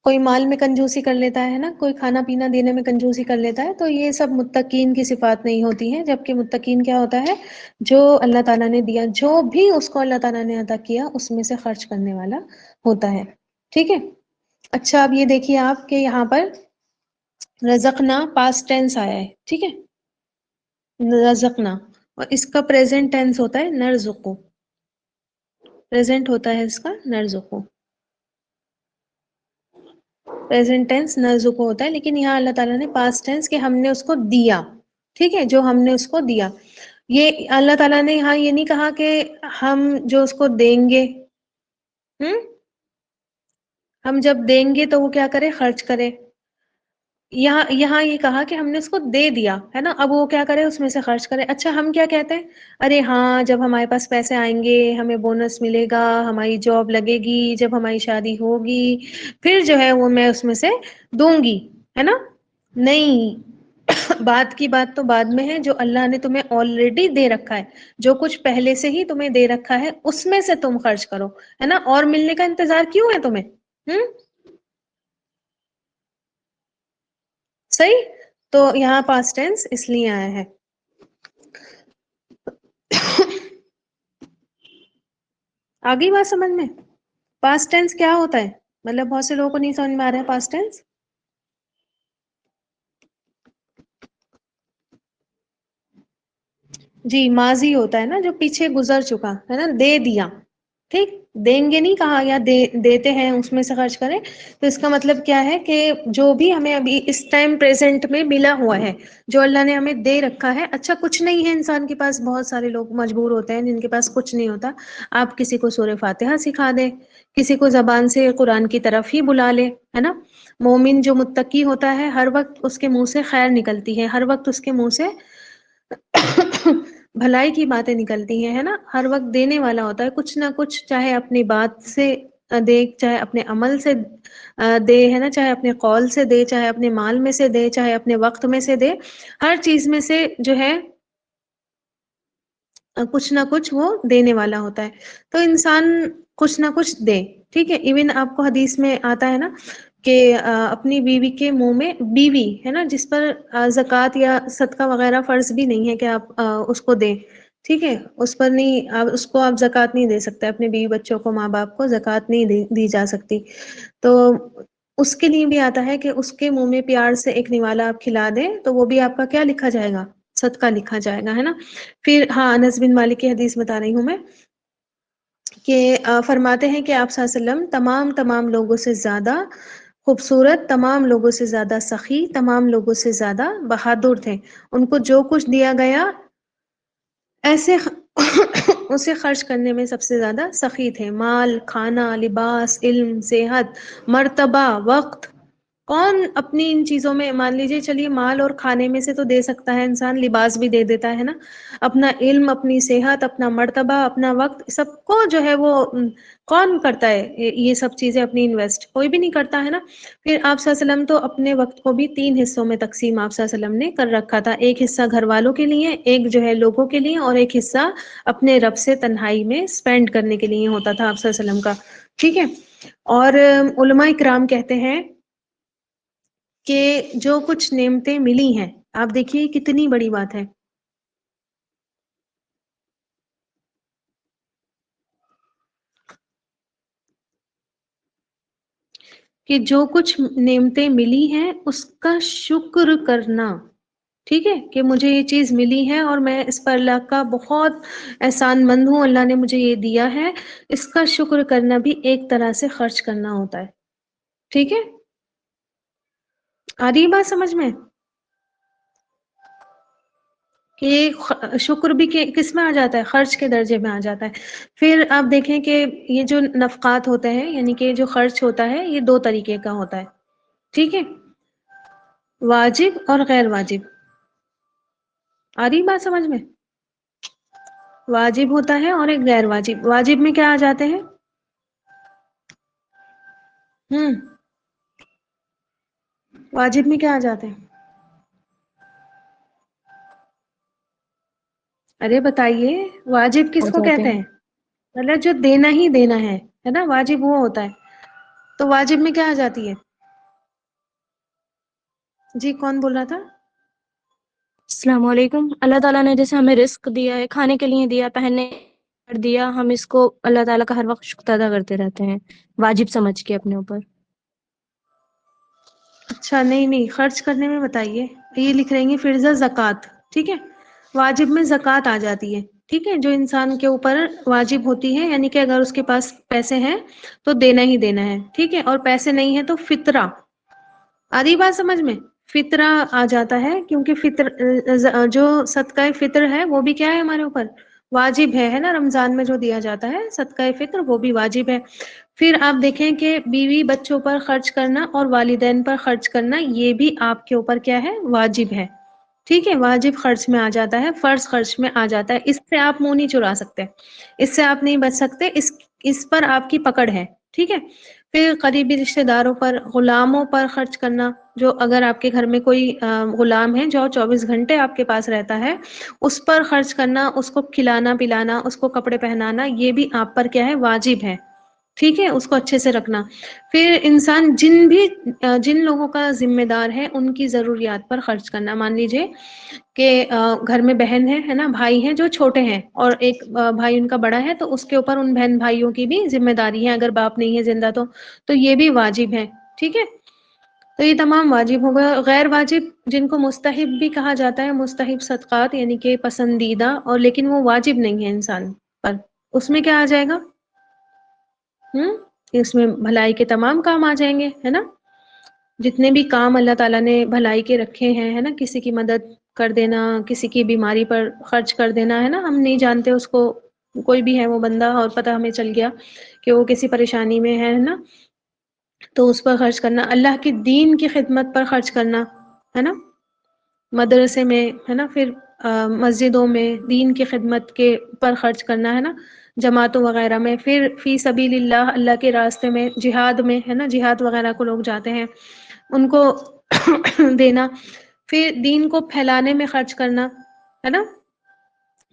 کوئی مال میں کنجوسی کر لیتا ہے نا، کوئی کھانا پینا دینے میں کنجوسی کر لیتا ہے، تو یہ سب متقین کی صفات نہیں ہوتی ہیں، جبکہ متقین کیا ہوتا ہے؟ جو اللہ تعالیٰ نے دیا، جو بھی اس کو اللہ تعالیٰ نے عطا کیا اس میں سے خرچ کرنے والا ہوتا ہے، ٹھیک ہے؟ اچھا اب یہ دیکھیے آپ کے یہاں پر رزقنا پاسٹ ٹینس آیا ہے، ٹھیک ہے؟ رزقنا، اور اس کا پریزنٹ ٹینس ہوتا ہے نرزقو، پریزنٹ ہوتا ہے اس کا نرزقو، پریزنٹ ٹینس نرزقو ہوتا ہے، لیکن یہاں اللہ تعالیٰ نے پاسٹ ٹینس کہ ہم نے اس کو دیا، ٹھیک ہے؟ جو ہم نے اس کو دیا، یہ اللہ تعالیٰ نے یہاں یہ نہیں کہا کہ ہم جو اس کو دیں گے، ہم جب دیں گے تو وہ کیا کرے، خرچ کرے. یہاں یہ کہا کہ ہم نے اس کو دے دیا ہے نا، اب وہ کیا کرے، اس میں سے خرچ کرے. اچھا ہم کیا کہتے ہیں، ارے ہاں جب ہمارے پاس پیسے آئیں گے ہمیں بونس ملے گا، ہماری جاب لگے گی، جب ہماری شادی ہوگی پھر جو ہے وہ میں اس میں سے دوں گی، ہے نا. نہیں، بات کی بات تو بعد میں ہے، جو اللہ نے تمہیں آلریڈی دے رکھا ہے، جو کچھ پہلے سے ہی تمہیں دے رکھا ہے اس میں سے تم خرچ کرو، ہے نا. اور ملنے کا انتظار کیوں ہے تمہیں؟ ہوں صحیح. تو یہاں پاسٹ ٹینس اس لیے آیا ہے. آگئی بات سمجھ میں؟ پاسٹ ٹینس کیا ہوتا ہے؟ مطلب بہت سے لوگوں کو نہیں سمجھ میں آ رہا ہے پاسٹ ٹینس. جی ماضی ہوتا ہے نا، جو پیچھے گزر چکا ہے نا، دے دیا. ٹھیک، دیں گے نہیں کہا، یا دیتے ہیں اس میں سے خرچ کریں. تو اس کا مطلب کیا ہے کہ جو بھی ہمیں ابھی اس ٹائم پریزنٹ میں ملا ہوا ہے، جو اللہ نے ہمیں دے رکھا ہے. اچھا کچھ نہیں ہے انسان کے پاس، بہت سارے لوگ مجبور ہوتے ہیں جن کے پاس کچھ نہیں ہوتا. آپ کسی کو سورہ فاتحہ سکھا دیں، کسی کو زبان سے قرآن کی طرف ہی بلا لے، ہے نا. مومن جو متقی ہوتا ہے ہر وقت اس کے منہ سے خیر نکلتی ہے، ہر وقت اس کے منہ سے بھلائی کی باتیں نکلتی ہیں، ہے نا. ہر وقت دینے والا ہوتا ہے کچھ نہ کچھ، چاہے اپنی بات سے دے، چاہے اپنے عمل سے دے، ہے نا، چاہے اپنے قول سے دے، چاہے اپنے مال میں سے دے، چاہے اپنے وقت میں سے دے. ہر چیز میں سے جو ہے کچھ نہ کچھ وہ دینے والا ہوتا ہے. تو انسان کچھ نہ کچھ دے. ٹھیک ہے. ایون آپ کو حدیث میں آتا ہے نا کہ اپنی بیوی کے منہ میں، بیوی ہے نا جس پر زکوٰۃ یا صدقہ وغیرہ فرض بھی نہیں ہے کہ آپ اس کو دیں، ٹھیک ہے، اس پر نہیں، اس کو آپ زکوٰۃ نہیں دے سکتے، اپنے بیوی بچوں کو، ماں باپ کو زکوٰۃ نہیں دی جا سکتی. تو اس کے لیے بھی آتا ہے کہ اس کے منہ میں پیار سے ایک نوالا آپ کھلا دیں تو وہ بھی آپ کا کیا لکھا جائے گا، صدقہ لکھا جائے گا، ہے نا. پھر ہاں انس بن مالک کی حدیث بتا رہی ہوں میں، کہ فرماتے ہیں کہ آپ صلی اللہ علیہ وسلم تمام لوگوں سے زیادہ خوبصورت، تمام لوگوں سے زیادہ سخی، تمام لوگوں سے زیادہ بہادر تھے. ان کو جو کچھ دیا گیا ایسے اسے خرچ کرنے میں سب سے زیادہ سخی تھے. مال، کھانا، لباس، علم، صحت، مرتبہ، وقت. کون اپنی ان چیزوں میں، مان لیجیے چلیے مال اور کھانے میں سے تو دے سکتا ہے انسان، لباس بھی دے دیتا ہے نا، اپنا علم، اپنی صحت، اپنا مرتبہ، اپنا وقت، سب کو جو ہے وہ کون کرتا ہے یہ سب چیزیں اپنی انویسٹ؟ کوئی بھی نہیں کرتا ہے نا. پھر آپ صلی اللہ علیہ وسلم تو اپنے وقت کو بھی 3 حصوں میں تقسیم آپ صلی اللہ علیہ وسلم نے کر رکھا تھا. ایک حصہ گھر والوں کے لیے، ایک جو ہے لوگوں کے لیے، اور ایک حصہ اپنے رب سے تنہائی میں اسپینڈ کرنے کے لیے ہوتا تھا آپ صلی اللہ علیہ وسلم کا. ٹھیک ہے. اور علماء اکرام کہتے ہیں کہ جو کچھ نعمتیں ملی ہیں، آپ دیکھیے کتنی بڑی بات ہے، کہ جو کچھ نعمتیں ملی ہیں اس کا شکر کرنا. ٹھیک ہے، کہ مجھے یہ چیز ملی ہے اور میں اس پر اللہ کا بہت احسان مند ہوں، اللہ نے مجھے یہ دیا ہے، اس کا شکر کرنا بھی ایک طرح سے خرچ کرنا ہوتا ہے. ٹھیک ہے. آ رہی بات سمجھ میں؟ کہ شکر بھی کس میں آ جاتا ہے، خرچ کے درجے میں آ جاتا ہے. پھر آپ دیکھیں کہ یہ جو نفقات ہوتے ہیں، یعنی کہ جو خرچ ہوتا ہے، یہ 2 طریقے کا ہوتا ہے. ٹھیک ہے. واجب اور غیر واجب. آ رہی بات سمجھ میں؟ واجب ہوتا ہے اور ایک غیر واجب. واجب میں کیا آ جاتے ہیں؟ واجب میں کیا آ جاتے ہیں؟ ارے بتائیے، واجب ہو کس کو جاتے کہتے ہیں؟ مطلب جو دینا ہی دینا ہے نا، واجب وہ ہوتا ہے. تو واجب میں کیا آ جاتی ہے؟ جی کون بول رہا تھا؟ السلام علیکم. اللہ تعالیٰ نے جیسے ہمیں رزق دیا ہے، کھانے کے لیے دیا، پہننے کے دیا، ہم اس کو اللہ تعالیٰ کا ہر وقت شکر ادا کرتے رہتے ہیں، واجب سمجھ کے اپنے اوپر. اچھا نہیں، خرچ کرنے میں بتائیے. یہ لکھ رہیں گے فرضہ زکوٰۃ. ٹھیک ہے. واجب میں زکوٰۃ آ جاتی ہے. ٹھیک ہے، جو انسان کے اوپر واجب ہوتی ہے، یعنی کہ اگر اس کے پاس پیسے ہیں تو دینا ہی دینا ہے. ٹھیک ہے. اور پیسے نہیں ہے تو فطرہ. آ رہی بات سمجھ میں؟ فطرہ آ جاتا ہے، کیونکہ جو صدقہ فطر ہے وہ بھی کیا ہے ہمارے اوپر واجب ہے نا، رمضان میں جو دیا جاتا ہے صدقہ فطر وہ بھی واجب ہے۔ پھر آپ دیکھیں کہ بیوی بچوں پر خرچ کرنا اور والدین پر خرچ کرنا یہ بھی آپ کے اوپر کیا ہے واجب ہے، ٹھیک ہے، واجب خرچ میں آ جاتا ہے، فرض خرچ میں آ جاتا ہے، اس سے آپ منہ نہیں چرا سکتے، اس سے آپ نہیں بچ سکتے، اس پر آپ کی پکڑ ہے، ٹھیک ہے۔ پھر قریبی رشتہ داروں پر، غلاموں پر خرچ کرنا، جو اگر آپ کے گھر میں کوئی غلام ہے جو 24 گھنٹے آپ کے پاس رہتا ہے، اس پر خرچ کرنا، اس کو کھلانا پلانا، اس کو کپڑے پہنانا، یہ بھی آپ پر کیا ہے واجب ہے، ٹھیک ہے، اس کو اچھے سے رکھنا۔ پھر انسان جن لوگوں کا ذمہ دار ہے ان کی ضروریات پر خرچ کرنا، مان لیجیے کہ گھر میں بہن ہے نا، بھائی ہیں جو چھوٹے ہیں اور ایک بھائی ان کا بڑا ہے، تو اس کے اوپر ان بہن بھائیوں کی بھی ذمہ داری ہے، اگر باپ نہیں ہے زندہ تو یہ بھی واجب ہے، ٹھیک ہے۔ تو یہ تمام واجب ہوگا۔ غیر واجب جن کو مستحب بھی کہا جاتا ہے، مستحب صدقات یعنی کہ پسندیدہ، اور لیکن وہ واجب نہیں ہے انسان پر، اس میں کیا آ جائے گا، اس میں بھلائی کے تمام کام آ جائیں گے، ہے نا، جتنے بھی کام اللہ تعالیٰ نے بھلائی کے رکھے ہیں، ہے نا، کسی کی مدد کر دینا، کسی کی بیماری پر خرچ کر دینا، ہے نا، ہم نہیں جانتے اس کو، کوئی بھی ہے وہ بندہ اور پتہ ہمیں چل گیا کہ وہ کسی پریشانی میں ہے نا، تو اس پر خرچ کرنا، اللہ کے دین کی خدمت پر خرچ کرنا، ہے نا، مدرسے میں، ہے نا، پھر مسجدوں میں دین کی خدمت کے پر خرچ کرنا، ہے نا، جماعتوں وغیرہ میں، پھر فی سبیل اللہ، اللہ کے راستے میں، جہاد میں، ہے نا، جہاد وغیرہ کو لوگ جاتے ہیں ان کو دینا، پھر دین کو پھیلانے میں خرچ کرنا، ہے نا،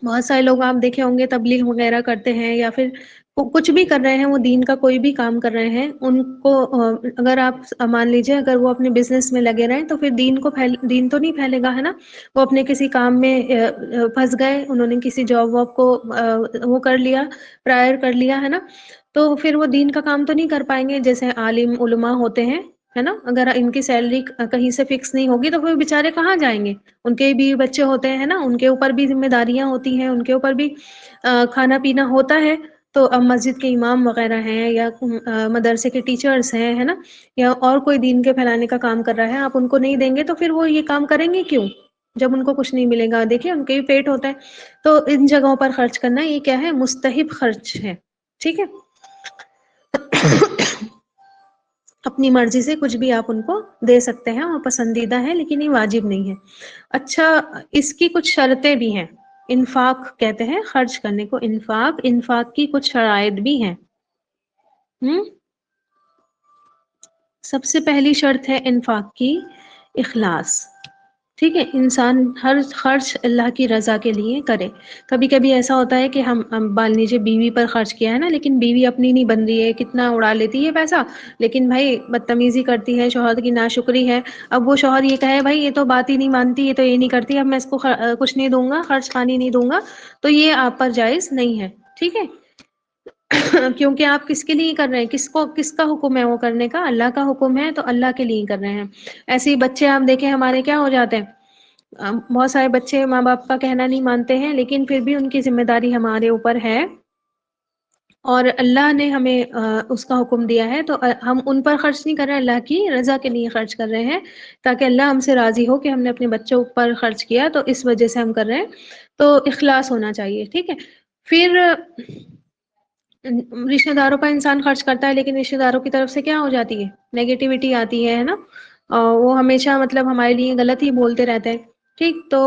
بہت سارے لوگ آپ دیکھے ہوں گے تبلیغ وغیرہ کرتے ہیں یا پھر کچھ بھی کر رہے ہیں، وہ دین کا کوئی بھی کام کر رہے ہیں، ان کو اگر آپ مان لیجیے اگر وہ اپنے بزنس میں لگے رہیں تو پھر دین تو نہیں پھیلے گا، ہے نا، وہ اپنے کسی کام میں پھنس گئے، انہوں نے کسی جاب واب کو وہ کر لیا، پرائر کر لیا، ہے نا، تو پھر وہ دین کا کام تو نہیں کر پائیں گے۔ جیسے عالم علماء ہوتے ہیں، ہے نا، اگر ان کی سیلری کہیں سے فکس نہیں ہوگی تو پھر بیچارے کہاں جائیں گے، ان کے بھی بچے ہوتے ہیں نا، ان کے اوپر بھی ذمہ داریاں ہوتی ہیں، ان کے اوپر بھی کھانا پینا ہوتا ہے، تو اب مسجد کے امام وغیرہ ہیں یا مدرسے کے ٹیچرز ہیں، ہے نا، یا اور کوئی دین کے پھیلانے کا کام کر رہا ہے، آپ ان کو نہیں دیں گے تو پھر وہ یہ کام کریں گے کیوں جب ان کو کچھ نہیں ملے گا، دیکھیں ان کے بھی پیٹ ہوتا ہے، تو ان جگہوں پر خرچ کرنا یہ کیا ہے مستحب خرچ ہے، ٹھیک ہے، اپنی مرضی سے کچھ بھی آپ ان کو دے سکتے ہیں اور پسندیدہ ہے، لیکن یہ واجب نہیں ہے۔ اچھا، اس کی کچھ شرطیں بھی ہیں، انفاق کہتے ہیں خرچ کرنے کو، انفاق کی کچھ شرائط بھی ہیں۔ سب سے پہلی شرط ہے انفاق کی اخلاص، ٹھیک ہے، انسان ہر خرچ اللہ کی رضا کے لیے کرے۔ کبھی کبھی ایسا ہوتا ہے کہ ہم مان لیجیے بیوی پر خرچ کیا ہے نا، لیکن بیوی اپنی نہیں بن رہی ہے، کتنا اڑا لیتی ہے پیسہ، لیکن بھائی بدتمیزی کرتی ہے، شوہر کی ناشکری ہے، اب وہ شوہر یہ کہے بھائی یہ تو بات ہی نہیں مانتی، یہ تو یہ نہیں کرتی، اب میں اس کو کچھ نہیں دوں گا، خرچ پانی نہیں دوں گا، تو یہ آپ پر جائز نہیں ہے، ٹھیک ہے، کیونکہ آپ کس کے لیے کر رہے ہیں، کس کا حکم ہے وہ کرنے کا، اللہ کا حکم ہے، تو اللہ کے لیے کر رہے ہیں۔ ایسے ہی بچے آپ دیکھیں ہمارے کیا ہو جاتے ہیں، بہت سارے بچے ماں باپ کا کہنا نہیں مانتے ہیں، لیکن پھر بھی ان کی ذمہ داری ہمارے اوپر ہے، اور اللہ نے ہمیں اس کا حکم دیا ہے، تو ہم ان پر خرچ نہیں کر رہے ہیں، اللہ کی رضا کے لیے خرچ کر رہے ہیں، تاکہ اللہ ہم سے راضی ہو کہ ہم نے اپنے بچوں پر خرچ کیا، تو اس وجہ سے ہم کر رہے ہیں، تو اخلاص ہونا چاہیے، ٹھیک ہے۔ پھر رشتہ داروں پر انسان خرچ کرتا ہے، لیکن رشتہ داروں کی طرف سے کیا ہو جاتی ہے، نیگیٹیوٹی آتی ہے نا، وہ ہمیشہ مطلب ہمارے لیے غلط ہی بولتے رہتے ہیں، ٹھیک، تو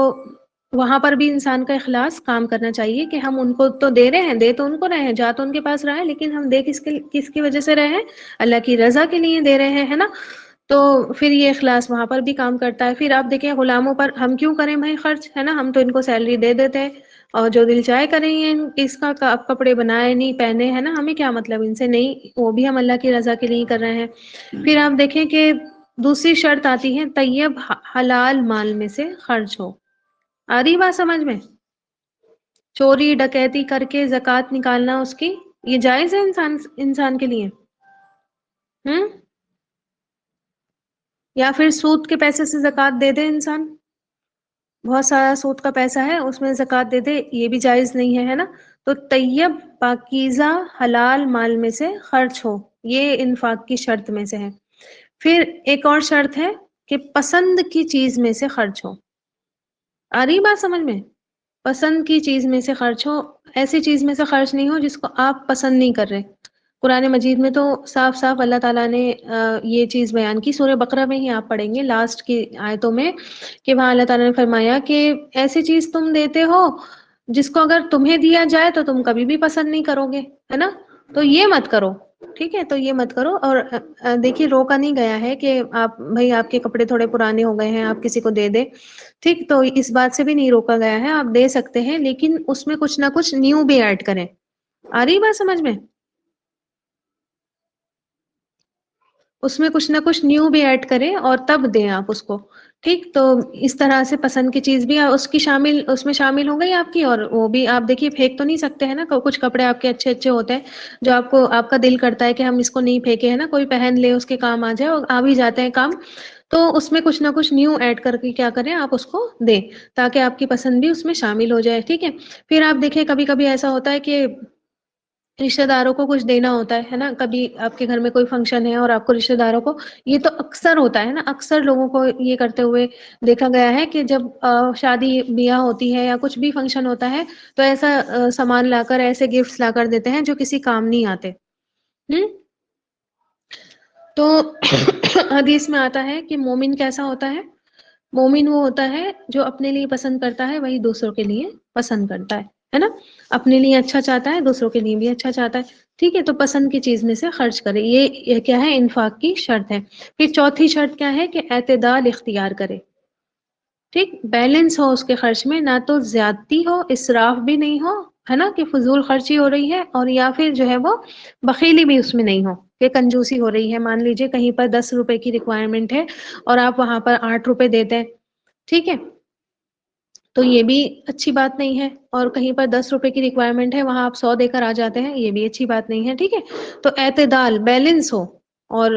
وہاں پر بھی انسان کا اخلاص کام کرنا چاہیے کہ ہم ان کو تو دے رہے ہیں، دے تو ان کو رہے ہیں، جا تو ان کے پاس رہا ہے، لیکن ہم دے کس کی وجہ سے رہے ہیں، اللہ کی رضا کے لیے دے رہے ہیں، ہے نا، تو پھر یہ اخلاص وہاں پر بھی کام کرتا ہے۔ پھر آپ دیکھیں غلاموں پر ہم کیوں کریں بھائی خرچ، ہے نا، ہم تو ان کو سیلری دے دیتے ہیں، اور جو دل چاہے کریں گے، اس کا کپڑے بنائے نہیں پہنے، ہے نا، ہمیں کیا مطلب ان سے، نہیں، وہ بھی ہم اللہ کی رضا کے لیے کر رہے ہیں۔ پھر آپ دیکھیں کہ دوسری شرط آتی ہے طیب حلال مال میں سے خرچ ہو، آ رہی بات سمجھ میں، چوری ڈکیتی کر کے زکوٰۃ نکالنا اس کی، یہ جائز ہے انسان کے لیے، یا پھر سود کے پیسے سے زکوٰۃ دے دے انسان، بہت سارا سود کا پیسہ ہے اس میں زکوٰۃ دے دے، یہ بھی جائز نہیں ہے، ہے نا، تو طیب پاکیزہ حلال مال میں سے خرچ ہو، یہ انفاق کی شرط میں سے ہے۔ پھر ایک اور شرط ہے کہ پسند کی چیز میں سے خرچ ہو. آ رہی بات سمجھ میں؟ پسند کی چیز میں سے خرچ ہو، ایسی چیز میں سے خرچ نہیں ہو جس کو آپ پسند نہیں کر رہے. قرآن مجید میں تو صاف صاف اللہ تعالیٰ نے یہ چیز بیان کی، سورہ بقرہ میں ہی آپ پڑھیں گے لاسٹ کی آیتوں میں، کہ وہاں اللہ تعالیٰ نے فرمایا کہ ایسی چیز تم دیتے ہو جس کو اگر تمہیں دیا جائے تو تم کبھی بھی پسند نہیں کرو گے، ہے نا؟ تو یہ مت کرو، ٹھیک ہے؟ تو یہ مت کرو. اور دیکھیے روکا نہیں گیا ہے کہ آپ بھائی آپ کے کپڑے تھوڑے پرانے ہو گئے ہیں آپ کسی کو دے دیں، ٹھیک، تو اس بات سے بھی نہیں روکا گیا ہے، آپ دے سکتے ہیں، لیکن اس میں کچھ نہ کچھ نیو بھی ایڈ کریں. آ رہی بات سمجھ میں؟ اس میں کچھ نہ کچھ نیو بھی ایڈ کریں اور تب دیں آپ اس کو، ٹھیک. تو اس طرح سے پسند کی چیز بھی اس کی شامل، اس میں شامل ہو گئی آپ کی، اور وہ بھی آپ دیکھیے پھینک تو نہیں سکتے ہیں نا، کچھ کپڑے آپ کے اچھے اچھے ہوتے ہیں جو آپ کو، آپ کا دل کرتا ہے کہ ہم اس کو نہیں پھینکے، ہے نا، کوئی پہن لے اس کے کام آ جائے، اور آ بھی جاتے ہیں کام. تو اس میں کچھ نہ کچھ نیو ایڈ کر کے کیا کریں آپ اس کو دیں، تاکہ آپ کی پسند بھی اس میں شامل ہو جائے، ٹھیک ہے. پھر آپ دیکھیں کبھی کبھی ایسا ہوتا ہے کہ رشتہ داروں کو کچھ دینا ہوتا ہے نا، کبھی آپ کے گھر میں کوئی فنکشن ہے اور آپ کو رشتہ داروں کو، یہ تو اکثر ہوتا ہے نا، اکثر لوگوں کو یہ کرتے ہوئے دیکھا گیا ہے کہ جب شادی بیاہ ہوتی ہے یا کچھ بھی فنکشن ہوتا ہے تو ایسا سامان لا کر، ایسے گفٹس لا کر دیتے ہیں جو کسی کام نہیں آتے. ہم تو حدیث میں آتا ہے کہ مومن کیسا ہوتا ہے؟ مومن وہ ہوتا ہے جو اپنے لیے پسند کرتا ہے وہی دوسروں کے لیے پسند کرتا ہے نا، اپنے لیے اچھا چاہتا ہے دوسروں کے لیے بھی اچھا چاہتا ہے، ٹھیک ہے. تو پسند کی چیز میں سے خرچ کرے، یہ کیا ہے؟ انفاق کی شرط ہے. پھر چوتھی شرط کیا ہے؟ کہ اعتدال اختیار کرے، ٹھیک، بیلنس ہو اس کے خرچ میں، نہ تو زیادتی ہو، اسراف بھی نہیں ہو، ہے نا، کہ فضول خرچی ہو رہی ہے، اور یا پھر جو ہے وہ بخیلی بھی اس میں نہیں ہو کہ کنجوسی ہو رہی ہے. مان لیجیے کہیں پر 10 روپے کی ریکوائرمنٹ ہے اور آپ وہاں پر 8 روپے دیتے ہیں، ٹھیک ہے، تو یہ بھی اچھی بات نہیں ہے. اور کہیں پر 10 روپے کی ریکوائرمنٹ ہے وہاں آپ 100 دے کر آ جاتے ہیں، یہ بھی اچھی بات نہیں ہے، ٹھیک ہے. تو اعتدال، بیلنس ہو. اور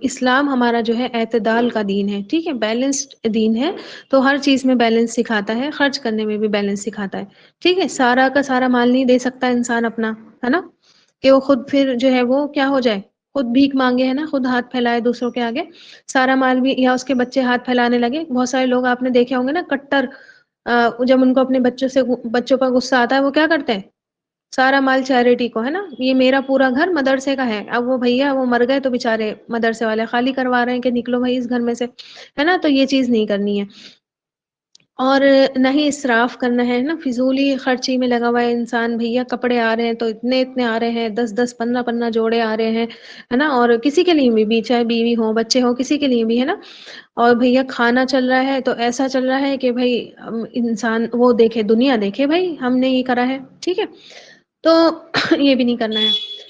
اسلام ہمارا جو ہے اعتدال کا دین ہے، ٹھیک ہے، بیلنسڈ دین ہے. تو ہر چیز میں بیلنس سکھاتا ہے، خرچ کرنے میں بھی بیلنس سکھاتا ہے، ٹھیک ہے. سارا کا سارا مال نہیں دے سکتا انسان اپنا، ہے نا، کہ وہ خود پھر جو ہے وہ کیا ہو جائے، خود بھیک مانگے، ہے نا، خود ہاتھ پھیلائے دوسروں کے آگے، سارا مال بھی، یا اس کے بچے ہاتھ پھیلانے لگے. بہت سارے لوگ آپ نے دیکھے ہوں گے نا کٹر، جب ان کو اپنے بچوں پر غصہ آتا ہے وہ کیا کرتے ہیں؟ سارا مال چیریٹی کو، ہے نا، یہ میرا پورا گھر مدرسے کا ہے. اب وہ بھیا وہ مر گئے تو بےچارے مدرسے والے خالی کروا رہے ہیں کہ نکلو بھائی اس گھر میں سے، ہے نا. تو یہ چیز نہیں کرنی ہے. اور نہ ہی اسراف کرنا ہے نا، فضولی خرچی میں لگا ہوا ہے انسان. بھیا کپڑے آ رہے ہیں تو اتنے اتنے آ رہے ہیں، 10 10 15 15 جوڑے آ رہے ہیں، ہے نا. اور کسی کے لیے بھی چاہے بیوی ہو بچے ہو کسی کے لیے بھی، ہے نا. اور بھیا کھانا چل رہا ہے تو ایسا چل رہا ہے کہ بھائی انسان وہ دیکھے، دنیا دیکھے بھائی ہم نے یہ کرا ہے، ٹھیک ہے. تو یہ بھی نہیں کرنا ہے.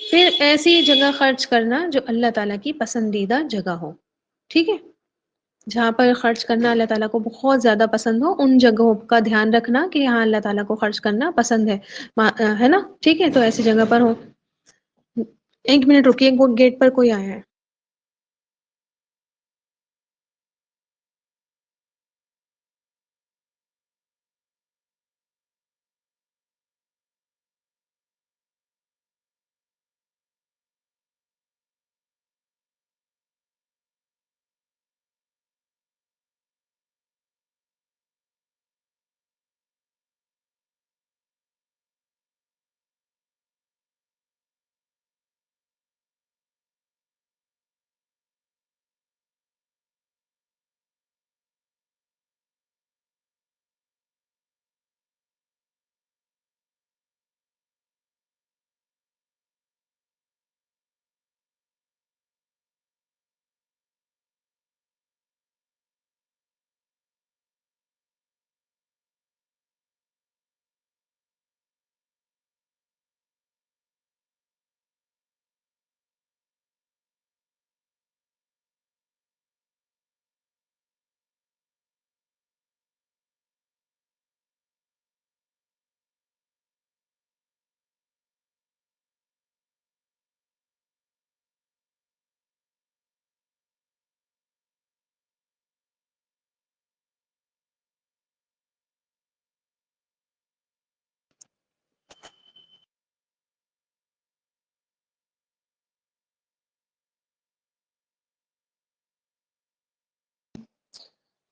پھر ایسی جگہ خرچ کرنا جو اللہ تعالیٰ کی پسندیدہ جگہ ہو، ٹھیک ہے. جہاں پر خرچ کرنا اللہ تعالیٰ کو بہت زیادہ پسند ہو، ان جگہوں کا دھیان رکھنا کہ یہاں اللہ تعالیٰ کو خرچ کرنا پسند ہے نا، ٹھیک ہے. تو ایسی جگہ پر ہو. 1 منٹ رکیے، گیٹ پر کوئی آیا ہے.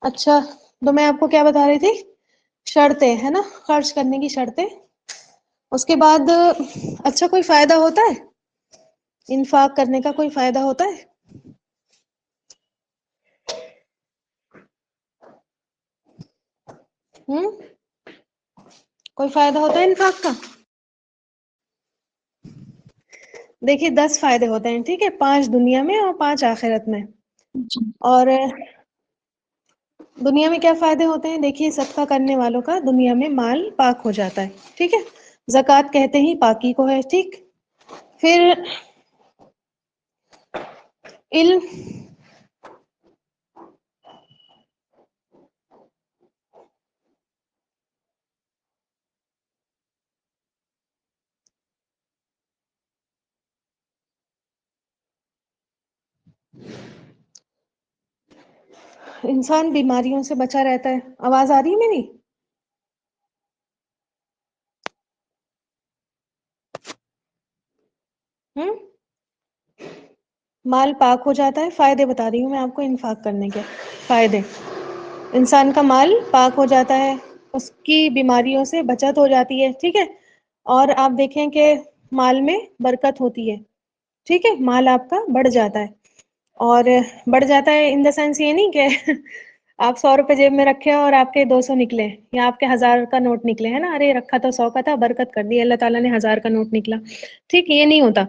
اچھا تو میں آپ کو کیا بتا رہی تھی، شرطیں ہے نا، خرچ کرنے کی شرطیں. اس کے بعد اچھا کوئی فائدہ ہوتا ہے انفاق کرنے کا؟ کوئی فائدہ ہوتا ہے؟ کوئی فائدہ ہوتا ہے انفاق کا؟ دیکھیے 10 فائدے ہوتے ہیں، ٹھیک ہے، 5 دنیا میں اور 5 آخرت میں. جی اور دنیا میں کیا فائدے ہوتے ہیں؟ دیکھیے صدقہ کرنے والوں کا دنیا میں مال پاک ہو جاتا ہے، ٹھیک ہے، زکوٰۃ کہتے ہی پاکی کو ہے، ٹھیک. پھر علم، انسان بیماریوں سے بچا رہتا ہے. آواز آ رہی ہے میری؟ ہوں مال پاک ہو جاتا ہے. فائدے بتا رہی ہوں میں آپ کو انفاق کرنے کے فائدے. انسان کا مال پاک ہو جاتا ہے، اس کی بیماریوں سے بچت ہو جاتی ہے، ٹھیک ہے. اور آپ دیکھیں کہ مال میں برکت ہوتی ہے، ٹھیک ہے، مال آپ کا بڑھ جاتا ہے. اور بڑھ جاتا ہے ان دا سینس یہ نہیں کہ آپ 100 روپے جیب میں رکھے اور آپ کے 200 نکلے یا آپ کے 1000 کا نوٹ نکلے، ہے نا، ارے رکھا تو 100 کا تھا، برکت کر دی اللہ تعالیٰ نے، 1000 کا نوٹ نکلا، ٹھیک. یہ نہیں ہوتا.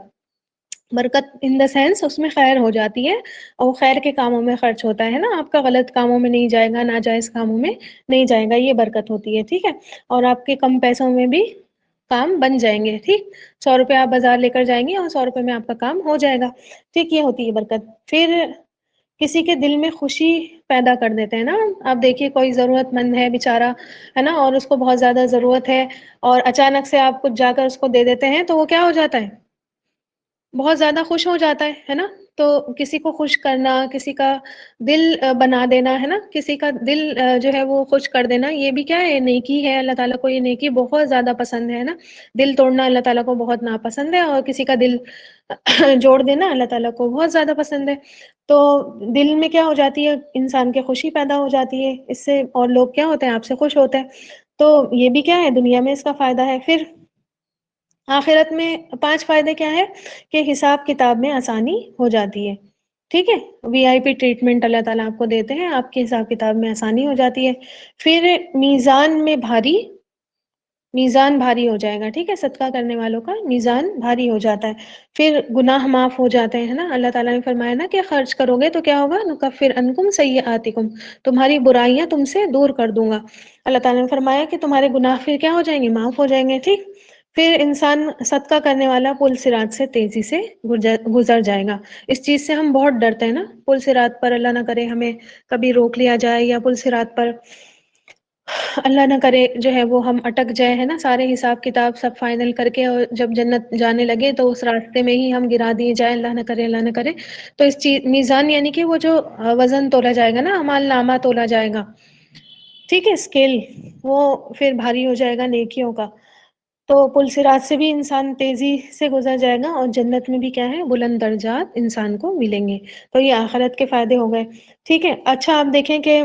برکت ان دا سینس اس میں خیر ہو جاتی ہے، اور وہ خیر کے کاموں میں خرچ ہوتا ہے نا، آپ کا غلط کاموں میں نہیں جائے گا، ناجائز کاموں میں نہیں جائے گا، یہ برکت ہوتی ہے، ٹھیک ہے. اور آپ کے کم پیسوں میں بھی کام بن جائیں گے، ٹھیک. 100 روپے آپ بازار لے کر جائیں گے اور 100 روپے میں آپ کا کام ہو جائے گا، ٹھیک. یہ ہوتی ہے برکت. پھر کسی کے دل میں خوشی پیدا کر دیتے ہیں نا. آپ دیکھیے کوئی ضرورت مند ہے بےچارا، ہے نا، اور اس کو بہت زیادہ ضرورت ہے، اور اچانک سے آپ کچھ جا کر اس کو دے دیتے ہیں تو وہ کیا ہو جاتا ہے، بہت زیادہ خوش ہو جاتا ہے نا. تو کسی کو خوش کرنا، کسی کا دل بنا دینا، ہے نا، کسی کا دل جو ہے وہ خوش کر دینا، یہ بھی کیا ہے، نیکی ہے. اللہ تعالیٰ کو یہ نیکی بہت زیادہ پسند ہے نا. دل توڑنا اللہ تعالیٰ کو بہت ناپسند ہے، اور کسی کا دل جوڑ دینا اللہ تعالیٰ کو بہت زیادہ پسند ہے. تو دل میں کیا ہو جاتی ہے، انسان کے خوشی پیدا ہو جاتی ہے اس سے، اور لوگ کیا ہوتے ہیں، آپ سے خوش ہوتے ہیں. تو یہ بھی کیا ہے، دنیا میں اس کا فائدہ ہے. پھر آخرت میں 5 فائدے کیا ہے، کہ حساب کتاب میں آسانی ہو جاتی ہے، ٹھیک ہے. وی آئی پی ٹریٹمنٹ اللہ تعالیٰ آپ کو دیتے ہیں، آپ کے حساب کتاب میں آسانی ہو جاتی ہے. پھر میزان بھاری ہو جائے گا، ٹھیک ہے، صدقہ کرنے والوں کا میزان بھاری ہو جاتا ہے. پھر گناہ معاف ہو جاتے ہیں نا. اللہ تعالیٰ نے فرمایا نا کہ خرچ کرو گے تو کیا ہوگا، نکفر عنکم سیئاتکم، تمہاری برائیاں تم سے دور کر دوں گا. اللہ تعالیٰ نے فرمایا کہ تمہارے گناہ پھر کیا ہو جائیں گے، معاف ہو جائیں گے، ٹھیک. پھر انسان صدقہ کرنے والا پل صراط سے تیزی سے گزر جائے گا. اس چیز سے ہم بہت ڈرتے ہیں نا، پل صراط پر اللہ نہ کرے ہمیں کبھی روک لیا جائے، یا پل صراط پر اللہ نہ کرے جو ہے وہ ہم اٹک جائے، ہے نا، سارے حساب کتاب سب فائنل کر کے، اور جب جنت جانے لگے تو اس راستے میں ہی ہم گرا دیے جائیں، اللہ نہ کرے، اللہ نہ کرے. تو اس چیز میزان یعنی کہ وہ جو وزن تولا جائے گا نا، اعمال نامہ تولا جائے گا، ٹھیک ہے، اسکیل، وہ پھر بھاری ہو جائے گا نیکیوں کا. تو پل صراط سے بھی انسان تیزی سے گزر جائے گا، اور جنت میں بھی کیا ہے، بلند درجات انسان کو ملیں گے. تو یہ آخرت کے فائدے ہو گئے، ٹھیک ہے. اچھا آپ دیکھیں کہ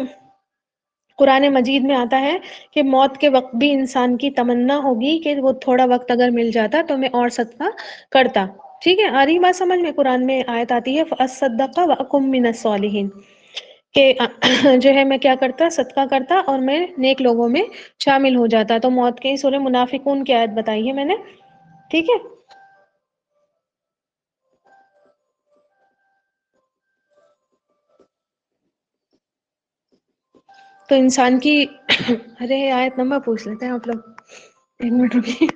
قرآن مجید میں آتا ہے کہ موت کے وقت بھی انسان کی تمنا ہوگی کہ وہ تھوڑا وقت اگر مل جاتا تو میں اور صدقہ کرتا، ٹھیک ہے. آ رہی بات سمجھ میں؟ قرآن میں آیت آتی ہے فَأَصَّدَّقَ وَأَكُن مِّنَ الصَّالِحِينَ، کہ جو ہے میں کیا کرتا، صدقہ کرتا اور میں نیک لوگوں میں شامل ہو جاتا. تو موت کے سورہ منافقون کی آیت بتائی ہے میں نے، ٹھیک ہے. تو انسان کی ارے آیت نمبر پوچھ لیتے ہیں آپ لوگ، 1 منٹ رکیے.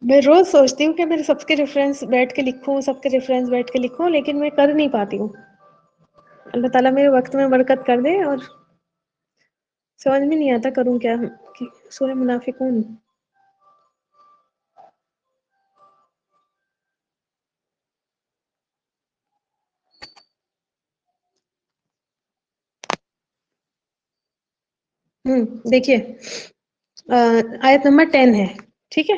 میں روز سوچتی ہوں کہ میں سب کے ریفرنس بیٹھ کے لکھوں، سب کے ریفرنس بیٹھ کے لکھوں، لیکن میں کر نہیں پاتی ہوں. اللہ تعالیٰ میرے وقت میں برکت کر دے، اور سمجھ میں نہیں آتا کروں کیا. سورہ منافقون، دیکھیے آیت نمبر 10 ہے، ٹھیک ہے.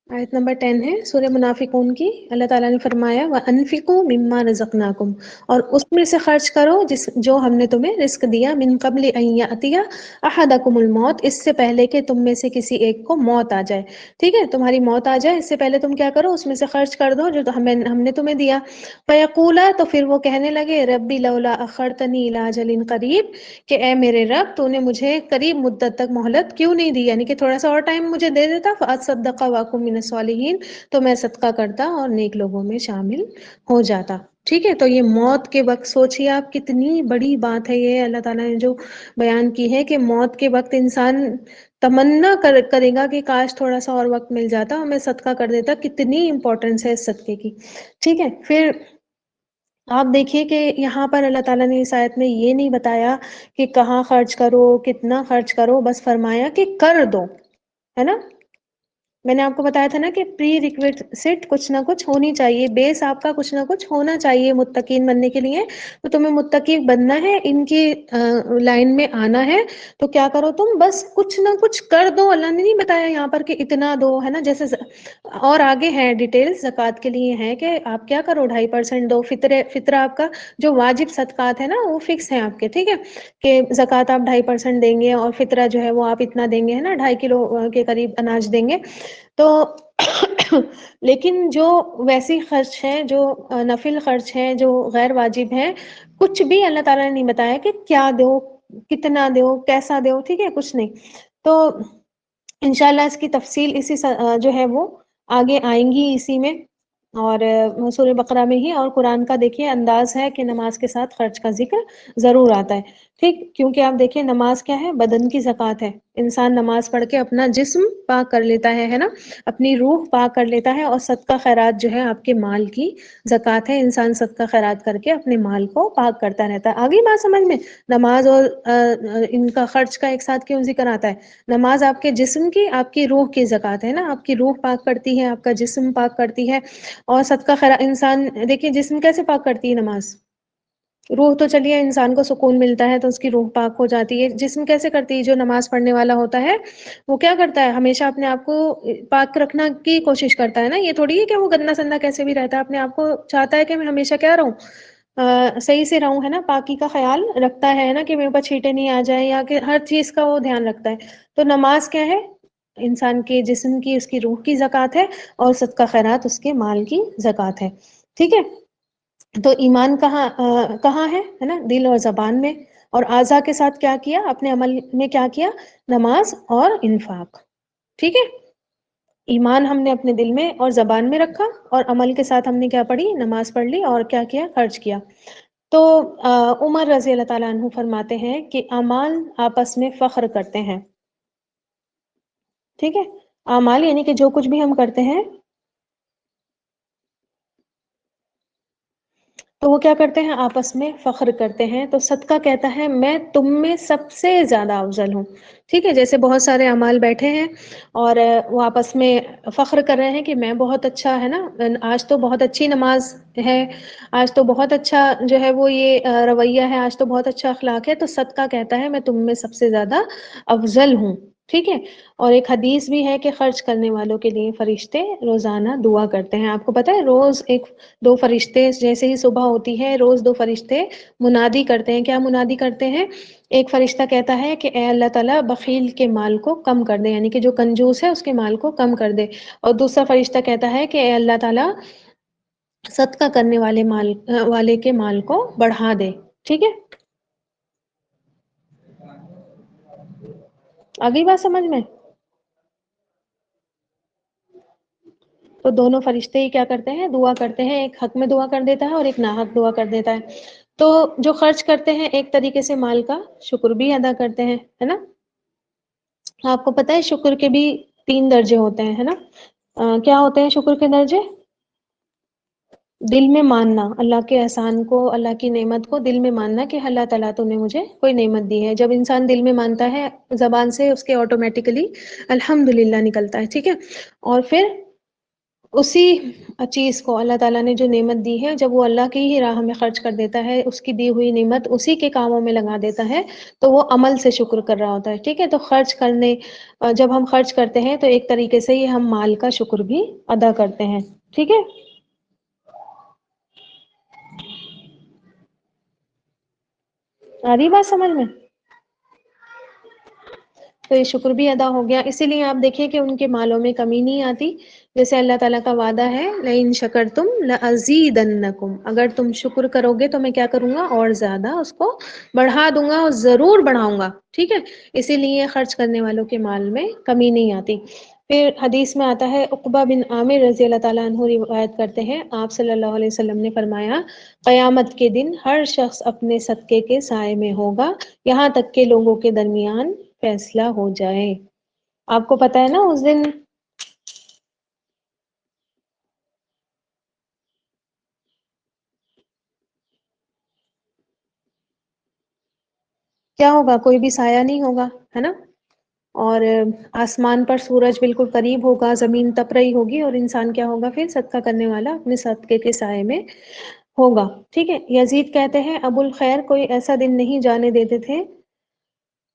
آیت نمبر 10 ہے سورہ منافقون کی. اللہ تعالیٰ نے فرمایا وَأَنفِقُوا مِمَّا رَزَقْنَاكُمْ، اور اس میں سے خرچ کرو جو ہم نے تمہیں رزق دیا. من قبل ان یأتی احدکم الموت، اس سے پہلے کہ تم میں سے کسی ایک کو موت آ جائے. ٹھیک ہے، تمہاری موت آ جائے اس سے پہلے تم کیا کرو، اس میں سے خرچ کر دو جو ہم نے تمہیں دیا. فَيَقُولَا، تو پھر وہ کہنے لگے ربی لولا اخرتنی الی اجل قریب، کہ اے میرے رب تو نے مجھے قریب مدت تک مہلت کیوں نہیں دی، یعنی کہ تھوڑا سا اور ٹائم مجھے دے دیتا. فاصدق واکن من الصالحین، تو میں صدقہ کرتا اور نیک لوگوں میں شامل ہو جاتا. ٹھیک ہے، تو یہ موت کے وقت سوچیے آپ، کتنی بڑی بات ہے یہ اللہ تعالیٰ نے جو بیان کی ہے کہ موت کے وقت انسان تمنا کرے گا کہ کاش تھوڑا سا اور وقت مل جاتا اور میں صدقہ کر دیتا. کتنی امپورٹنس ہے اس صدقے کی. ٹھیک ہے، پھر آپ دیکھیے کہ یہاں پر اللہ تعالیٰ نے اس آیت میں یہ نہیں بتایا کہ کہاں خرچ کرو، کتنا خرچ کرو، بس فرمایا کہ کر دو، ہے نا. میں نے آپ کو بتایا تھا نا کہ پری ریکویزٹ کچھ نہ کچھ ہونی چاہیے، بیس آپ کا کچھ نہ کچھ ہونا چاہیے متقین بننے کے لیے. تو تمہیں متقی بننا ہے، ان کی لائن میں آنا ہے، تو کیا کرو تم، بس کچھ نہ کچھ کر دو. اللہ نے نہیں بتایا یہاں پر کہ اتنا دو، ہے نا. جیسے اور آگے ہے ڈیٹیل زکوٰۃ کے لیے ہے کہ آپ کیا کرو 2.5% دو. فطرہ آپ کا جو واجب صدقات ہے نا وہ فکس ہیں آپ کے. ٹھیک ہے، کہ زکوٰۃ آپ 2.5% دیں گے اور فطرہ جو ہے وہ آپ اتنا دیں گے، ہے نا، 2.5 کلو کے قریب اناج دیں گے. تو لیکن جو ویسی خرچ ہیں، جو نفل خرچ ہیں، جو غیر واجب ہیں، کچھ بھی اللہ تعالیٰ نے نہیں بتایا کہ کیا دو، کتنا دو، کیسا دو. ٹھیک ہے، کچھ نہیں. تو انشاءاللہ اس کی تفصیل اسی جو ہے وہ آگے آئیں گی اسی میں، اور سورہ بقرہ میں ہی. اور قرآن کا دیکھیے انداز ہے کہ نماز کے ساتھ خرچ کا ذکر ضرور آتا ہے. ٹھیک، کیونکہ آپ دیکھیں نماز کیا ہے، بدن کی زکوٰۃ ہے. انسان نماز پڑھ کے اپنا جسم پاک کر لیتا ہے نا، اپنی روح پاک کر لیتا ہے. اور صدقہ خیرات جو ہے آپ کے مال کی زکوٰۃ ہے. انسان صدقہ خیرات کر کے اپنے مال کو پاک کرتا رہتا ہے. آگے بات سمجھ میں؟ نماز اور ان کا خرچ کا ایک ساتھ کیوں ذکر آتا ہے؟ نماز آپ کے جسم کی، آپ کی روح کی زکوٰۃ ہے نا. آپ کی روح پاک کرتی ہے، آپ کا جسم پاک کرتی ہے. اور صدقہ خیرات انسان دیکھیے جسم کیسے پاک کرتی ہے نماز، روح تو چلیے انسان کو سکون ملتا ہے تو اس کی روح پاک ہو جاتی ہے. جسم کیسے کرتی ہے؟ جو نماز پڑھنے والا ہوتا ہے وہ کیا کرتا ہے، ہمیشہ اپنے آپ کو پاک رکھنا کی کوشش کرتا ہے نا. یہ تھوڑی ہے کہ وہ گندا سندا کیسے بھی رہتا ہے، اپنے آپ کو چاہتا ہے کہ میں ہمیشہ کیا رہوں، صحیح سے رہوں، ہے نا. پاکی کا خیال رکھتا ہے نا، کہ میرے اوپر چھینٹے نہیں آ جائیں، یا کہ ہر چیز کا وہ دھیان رکھتا ہے. تو نماز کیا ہے، انسان کے جسم کی، اس کی روح کی زکوٰۃ ہے. اور صدقہ خیرات اس کے مال کی زکوٰۃ ہے. ٹھیک ہے، تو ایمان کہاں ہے نا، دل اور زبان میں. اور اعضاء کے ساتھ کیا کیا، اپنے عمل میں کیا کیا، نماز اور انفاق. ٹھیک ہے، ایمان ہم نے اپنے دل میں اور زبان میں رکھا، اور عمل کے ساتھ ہم نے کیا پڑھی، نماز پڑھ لی، اور کیا کیا، خرچ کیا. تو عمر رضی اللہ تعالیٰ عنہ فرماتے ہیں کہ اعمال آپس میں فخر کرتے ہیں. ٹھیک ہے، اعمال یعنی کہ جو کچھ بھی ہم کرتے ہیں تو وہ کیا کرتے ہیں، آپس میں فخر کرتے ہیں. تو صدقہ کہتا ہے میں تم میں سب سے زیادہ افضل ہوں. ٹھیک ہے، جیسے بہت سارے اعمال بیٹھے ہیں اور وہ آپس میں فخر کر رہے ہیں کہ میں بہت اچھا، ہے نا، آج تو بہت اچھی نماز ہے، آج تو بہت اچھا جو ہے وہ یہ رویہ ہے، آج تو بہت اچھا اخلاق ہے. تو صدقہ کہتا ہے میں تم میں سب سے زیادہ افضل ہوں. ٹھیک ہے، اور ایک حدیث بھی ہے کہ خرچ کرنے والوں کے لیے فرشتے روزانہ دعا کرتے ہیں. آپ کو پتہ ہے روز دو فرشتے جیسے ہی صبح ہوتی ہے روز دو فرشتے منادی کرتے ہیں. کیا منادی کرتے ہیں؟ ایک فرشتہ کہتا ہے کہ اے اللہ تعالیٰ بخیل کے مال کو کم کر دے، یعنی کہ جو کنجوس ہے اس کے مال کو کم کر دے. اور دوسرا فرشتہ کہتا ہے کہ اے اللہ تعالیٰ صدقہ کرنے والے کے مال کو بڑھا دے. ٹھیک ہے، اگلی بات سمجھ میں؟ تو دونوں فرشتے ہی کیا کرتے ہیں، دعا کرتے ہیں. ایک حق میں دعا کر دیتا ہے اور ایک ناحق دعا کر دیتا ہے. تو جو خرچ کرتے ہیں ایک طریقے سے مال کا شکر بھی ادا کرتے ہیں، ہے نا. آپ کو پتہ ہے شکر کے بھی 3 درجے ہوتے ہیں، ہے نا. کیا ہوتے ہیں شکر کے درجے؟ دل میں ماننا اللہ کے احسان کو، اللہ کی نعمت کو دل میں ماننا کہ اللہ تعالیٰ تو نے مجھے کوئی نعمت دی ہے. جب انسان دل میں مانتا ہے زبان سے اس کے آٹومیٹیکلی الحمدللہ نکلتا ہے. ٹھیک ہے، اور پھر اسی چیز کو اللہ تعالیٰ نے جو نعمت دی ہے، جب وہ اللہ کی ہی راہ میں خرچ کر دیتا ہے، اس کی دی ہوئی نعمت اسی کے کاموں میں لگا دیتا ہے، تو وہ عمل سے شکر کر رہا ہوتا ہے. ٹھیک ہے، تو خرچ کرنے جب ہم خرچ کرتے ہیں تو ایک طریقے سے یہ ہم مال کا شکر بھی ادا کرتے ہیں. ٹھیک ہے، آ رہی بات سمجھ میں؟ تو یہ شکر بھی ادا ہو گیا. اسی لیے آپ دیکھیں کہ ان کے مالوں میں کمی نہیں آتی. جیسے اللہ تعالیٰ کا وعدہ ہے، لَإِن شَكَرْتُمْ لَأَزِيدَنَّكُمْ، اگر تم شکر کرو گے تو میں کیا کروں گا، اور زیادہ اس کو بڑھا دوں گا، اور ضرور بڑھاؤں گا. ٹھیک ہے، اسی لیے خرچ کرنے والوں کے مال میں کمی نہیں آتی. پھر حدیث میں آتا ہے، عقبہ بن عامر رضی اللہ تعالیٰ عنہ روایت کرتے ہیں، آپ صلی اللہ علیہ وسلم نے فرمایا، قیامت کے دن ہر شخص اپنے صدقے کے سائے میں ہوگا، یہاں تک کہ لوگوں کے درمیان فیصلہ ہو جائے. آپ کو پتا ہے نا اس دن کیا ہوگا، کوئی بھی سایہ نہیں ہوگا، ہے نا. اور آسمان پر سورج بالکل قریب ہوگا، زمین تپ رہی ہوگی، اور انسان کیا ہوگا پھر، صدقہ کرنے والا اپنے صدقے کے سائے میں ہوگا. ٹھیک ہے، یزید کہتے ہیں، ابو الخیر کوئی ایسا دن نہیں جانے دیتے تھے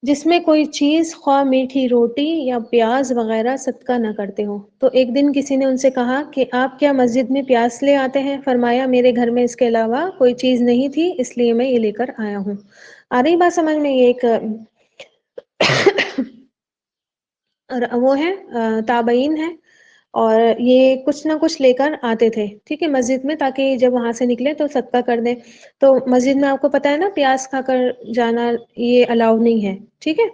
جس میں کوئی چیز، خواہ میٹھی روٹی یا پیاز وغیرہ، صدقہ نہ کرتے ہو. تو ایک دن کسی نے ان سے کہا کہ آپ کیا مسجد میں پیاز لے آتے ہیں؟ فرمایا، میرے گھر میں اس کے علاوہ کوئی چیز نہیں تھی، اس لیے میں یہ لے کر آیا ہوں. آ رہی بات سمجھ میں؟ یہ ایک اور وہ ہے تابعین ہے، اور یہ کچھ نہ کچھ لے کر آتے تھے، ٹھیک ہے، مسجد میں، تاکہ جب وہاں سے نکلے تو صدقہ کر دیں. تو مسجد میں آپ کو پتا ہے نا، پیاز کھا کر جانا یہ الاؤ نہیں ہے. ٹھیک ہے،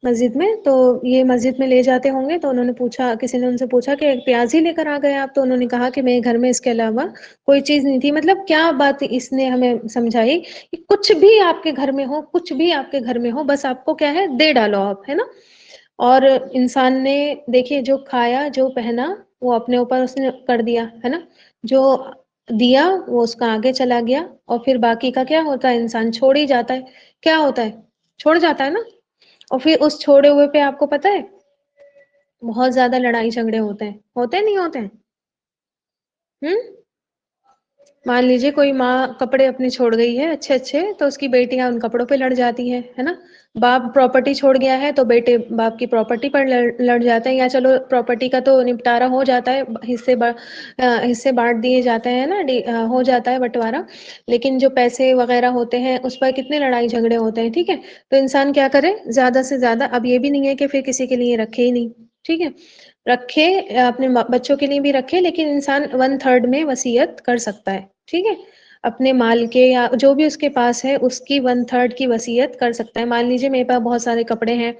مسجد میں تو یہ مسجد میں لے جاتے ہوں گے. تو انہوں نے پوچھا، کسی نے ان سے پوچھا کہ ایک پیاز ہی لے کر آ گئے آپ؟ تو انہوں نے کہا کہ میرے گھر میں اس کے علاوہ کوئی چیز نہیں تھی. مطلب کیا بات اس نے ہمیں سمجھائی کہ کچھ بھی آپ کے گھر میں ہو، کچھ بھی آپ کے گھر میں ہو، بس آپ کو کیا ہے، دے ڈالو آپ، ہے نا. اور انسان نے دیکھیے، جو کھایا، جو پہنا، وہ اپنے اوپر اس نے کر دیا، ہے نا. جو دیا وہ اس کا آگے چلا گیا، اور پھر باقی کا کیا ہوتا ہے، انسان چھوڑ ہی جاتا ہے. کیا ہوتا ہے، چھوڑ جاتا ہے نا. اور پھر اس چھوڑے ہوئے پہ آپ کو پتا ہے بہت زیادہ لڑائی جھگڑے ہوتے نہیں ہوتے ہیں. مان لیجیے کوئی ماں کپڑے اپنے چھوڑ گئی ہے اچھے اچھے، تو اس کی بیٹیاں ان کپڑوں پہ لڑ جاتی ہیں، ہے نا. باپ پراپرٹی چھوڑ گیا ہے تو بیٹے باپ کی پراپرٹی پر لڑ جاتے ہیں، یا چلو پراپرٹی کا تو نپٹارا ہو جاتا ہے، حصے بانٹ دیے جاتے ہیں نا، ہو جاتا ہے بٹوارا. لیکن جو پیسے وغیرہ ہوتے ہیں اس پر کتنے لڑائی جھگڑے ہوتے ہیں. ٹھیک ہے، تو انسان کیا کرے، زیادہ سے زیادہ. اب یہ بھی نہیں ہے کہ پھر کسی کے لیے رکھے ہی نہیں. ٹھیک ہے، رکھے، اپنے بچوں کے لیے بھی رکھے، لیکن انسان 1/3 میں وصیت کر سکتا ہے. ٹھیک ہے، اپنے مال کے یا جو بھی اس کے پاس ہے اس کی 1/3 کی وصیت کر سکتا ہے. مان لیجیے میرے پاس بہت سارے کپڑے ہیں،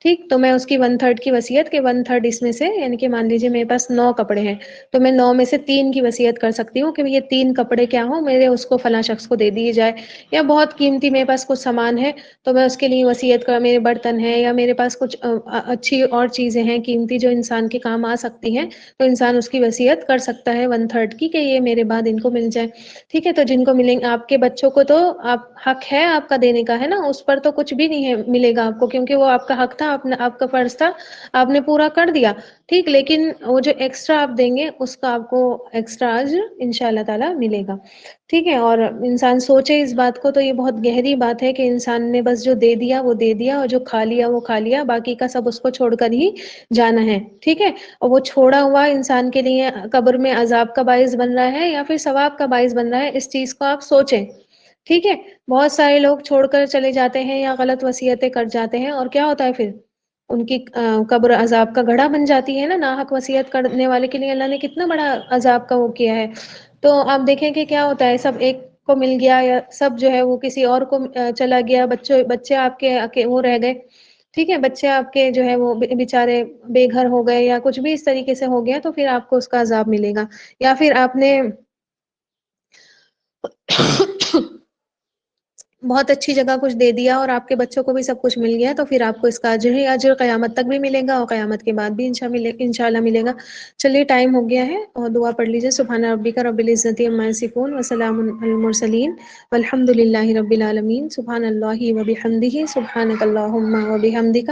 ٹھیک، تو میں اس کی 1/3 کی وصیت کے 1/3 اس میں سے، یعنی کہ مان لیجیے میرے پاس 9 کپڑے ہیں، تو میں 9 میں سے 3 کی وصیت کر سکتی ہوں کہ یہ 3 کپڑے کیا ہوں میرے، اس کو فلاں شخص کو دے دیے جائے. یا بہت قیمتی میرے پاس کچھ سامان ہے تو میں اس کے لیے وصیت کر، میرے برتن ہے یا میرے پاس کچھ اچھی اور چیزیں ہیں قیمتی جو انسان کے کام آ سکتی ہیں، تو انسان اس کی وصیت کر سکتا ہے 1/3 کی، کہ یہ میرے بعد ان کو مل جائے. ٹھیک ہے، تو جن کو ملیں، آپ کے بچوں کو تو آپ حق ہے آپ کا دینے کا، ہے نا. اس پر تو کچھ بھی نہیں ہے ملے گا آپ کو، کیونکہ وہ آپ کا حق تھا، آپ کا فرض تھا، آپ نے پورا کر دیا. ٹھیک، لیکن وہ جو ایکسٹرا آپ دیں گے اس کا آپ کو ایکسٹرا اجر ان شاء اللہ تعالی ملے گا. ٹھیک ہے، اور انسان سوچے اس بات کو تو یہ بہت گہری بات ہے کہ انسان نے بس جو دے دیا وہ دے دیا، اور جو کھا لیا وہ کھا لیا، باقی کا سب اس کو چھوڑ کر ہی جانا ہے. ٹھیک ہے، اور وہ چھوڑا ہوا انسان کے لیے قبر میں عذاب کا باعث بن رہا ہے یا پھر ثواب کا باعث بن رہا ہے، اس چیز کو آپ سوچیں. ٹھیک ہے، بہت سارے لوگ چھوڑ کر چلے جاتے ہیں یا غلط وصیتیں کر جاتے ہیں، اور کیا ہوتا ہے پھر ان کی قبر عذاب کا گڑھا بن جاتی ہے نا. ناحق وصیت کرنے والے کے لیے اللہ نے کتنا بڑا عذاب کا وہ کیا ہے. تو آپ دیکھیں کہ کیا ہوتا ہے، سب ایک کو مل گیا یا سب جو ہے وہ کسی اور کو چلا گیا، بچے آپ کے وہ رہ گئے. ٹھیک ہے، بچے آپ کے جو ہے وہ بےچارے بے گھر ہو گئے یا کچھ بھی اس طریقے سے ہو گیا، تو پھر آپ کو اس کا عذاب ملے گا. یا پھر آپ نے بہت اچھی جگہ کچھ دے دیا اور آپ کے بچوں کو بھی سب کچھ مل گیا، تو پھر آپ کو اس کا اجر ہی اجر قیامت تک بھی ملے گا، اور قیامت کے بعد بھی انشاءاللہ ملے گا. چلیے ٹائم ہو گیا ہے، اور دعا پڑھ لیجیے. سبحان ربک رب العزۃ عما یصفون وسلام علی المرسلین والحمد للہ رب العالمین. سبحان اللہ وبحمدہ، سبحانک اللہم وبحمدک،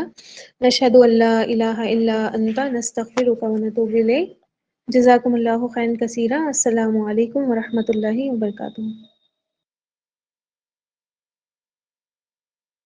نشہد ان لا الہ الا انت، نستغفرک ونتوب الیک. جزاکم اللہ خیر کثیرہ. السلام علیکم ورحمۃ اللہ وبرکاتہ.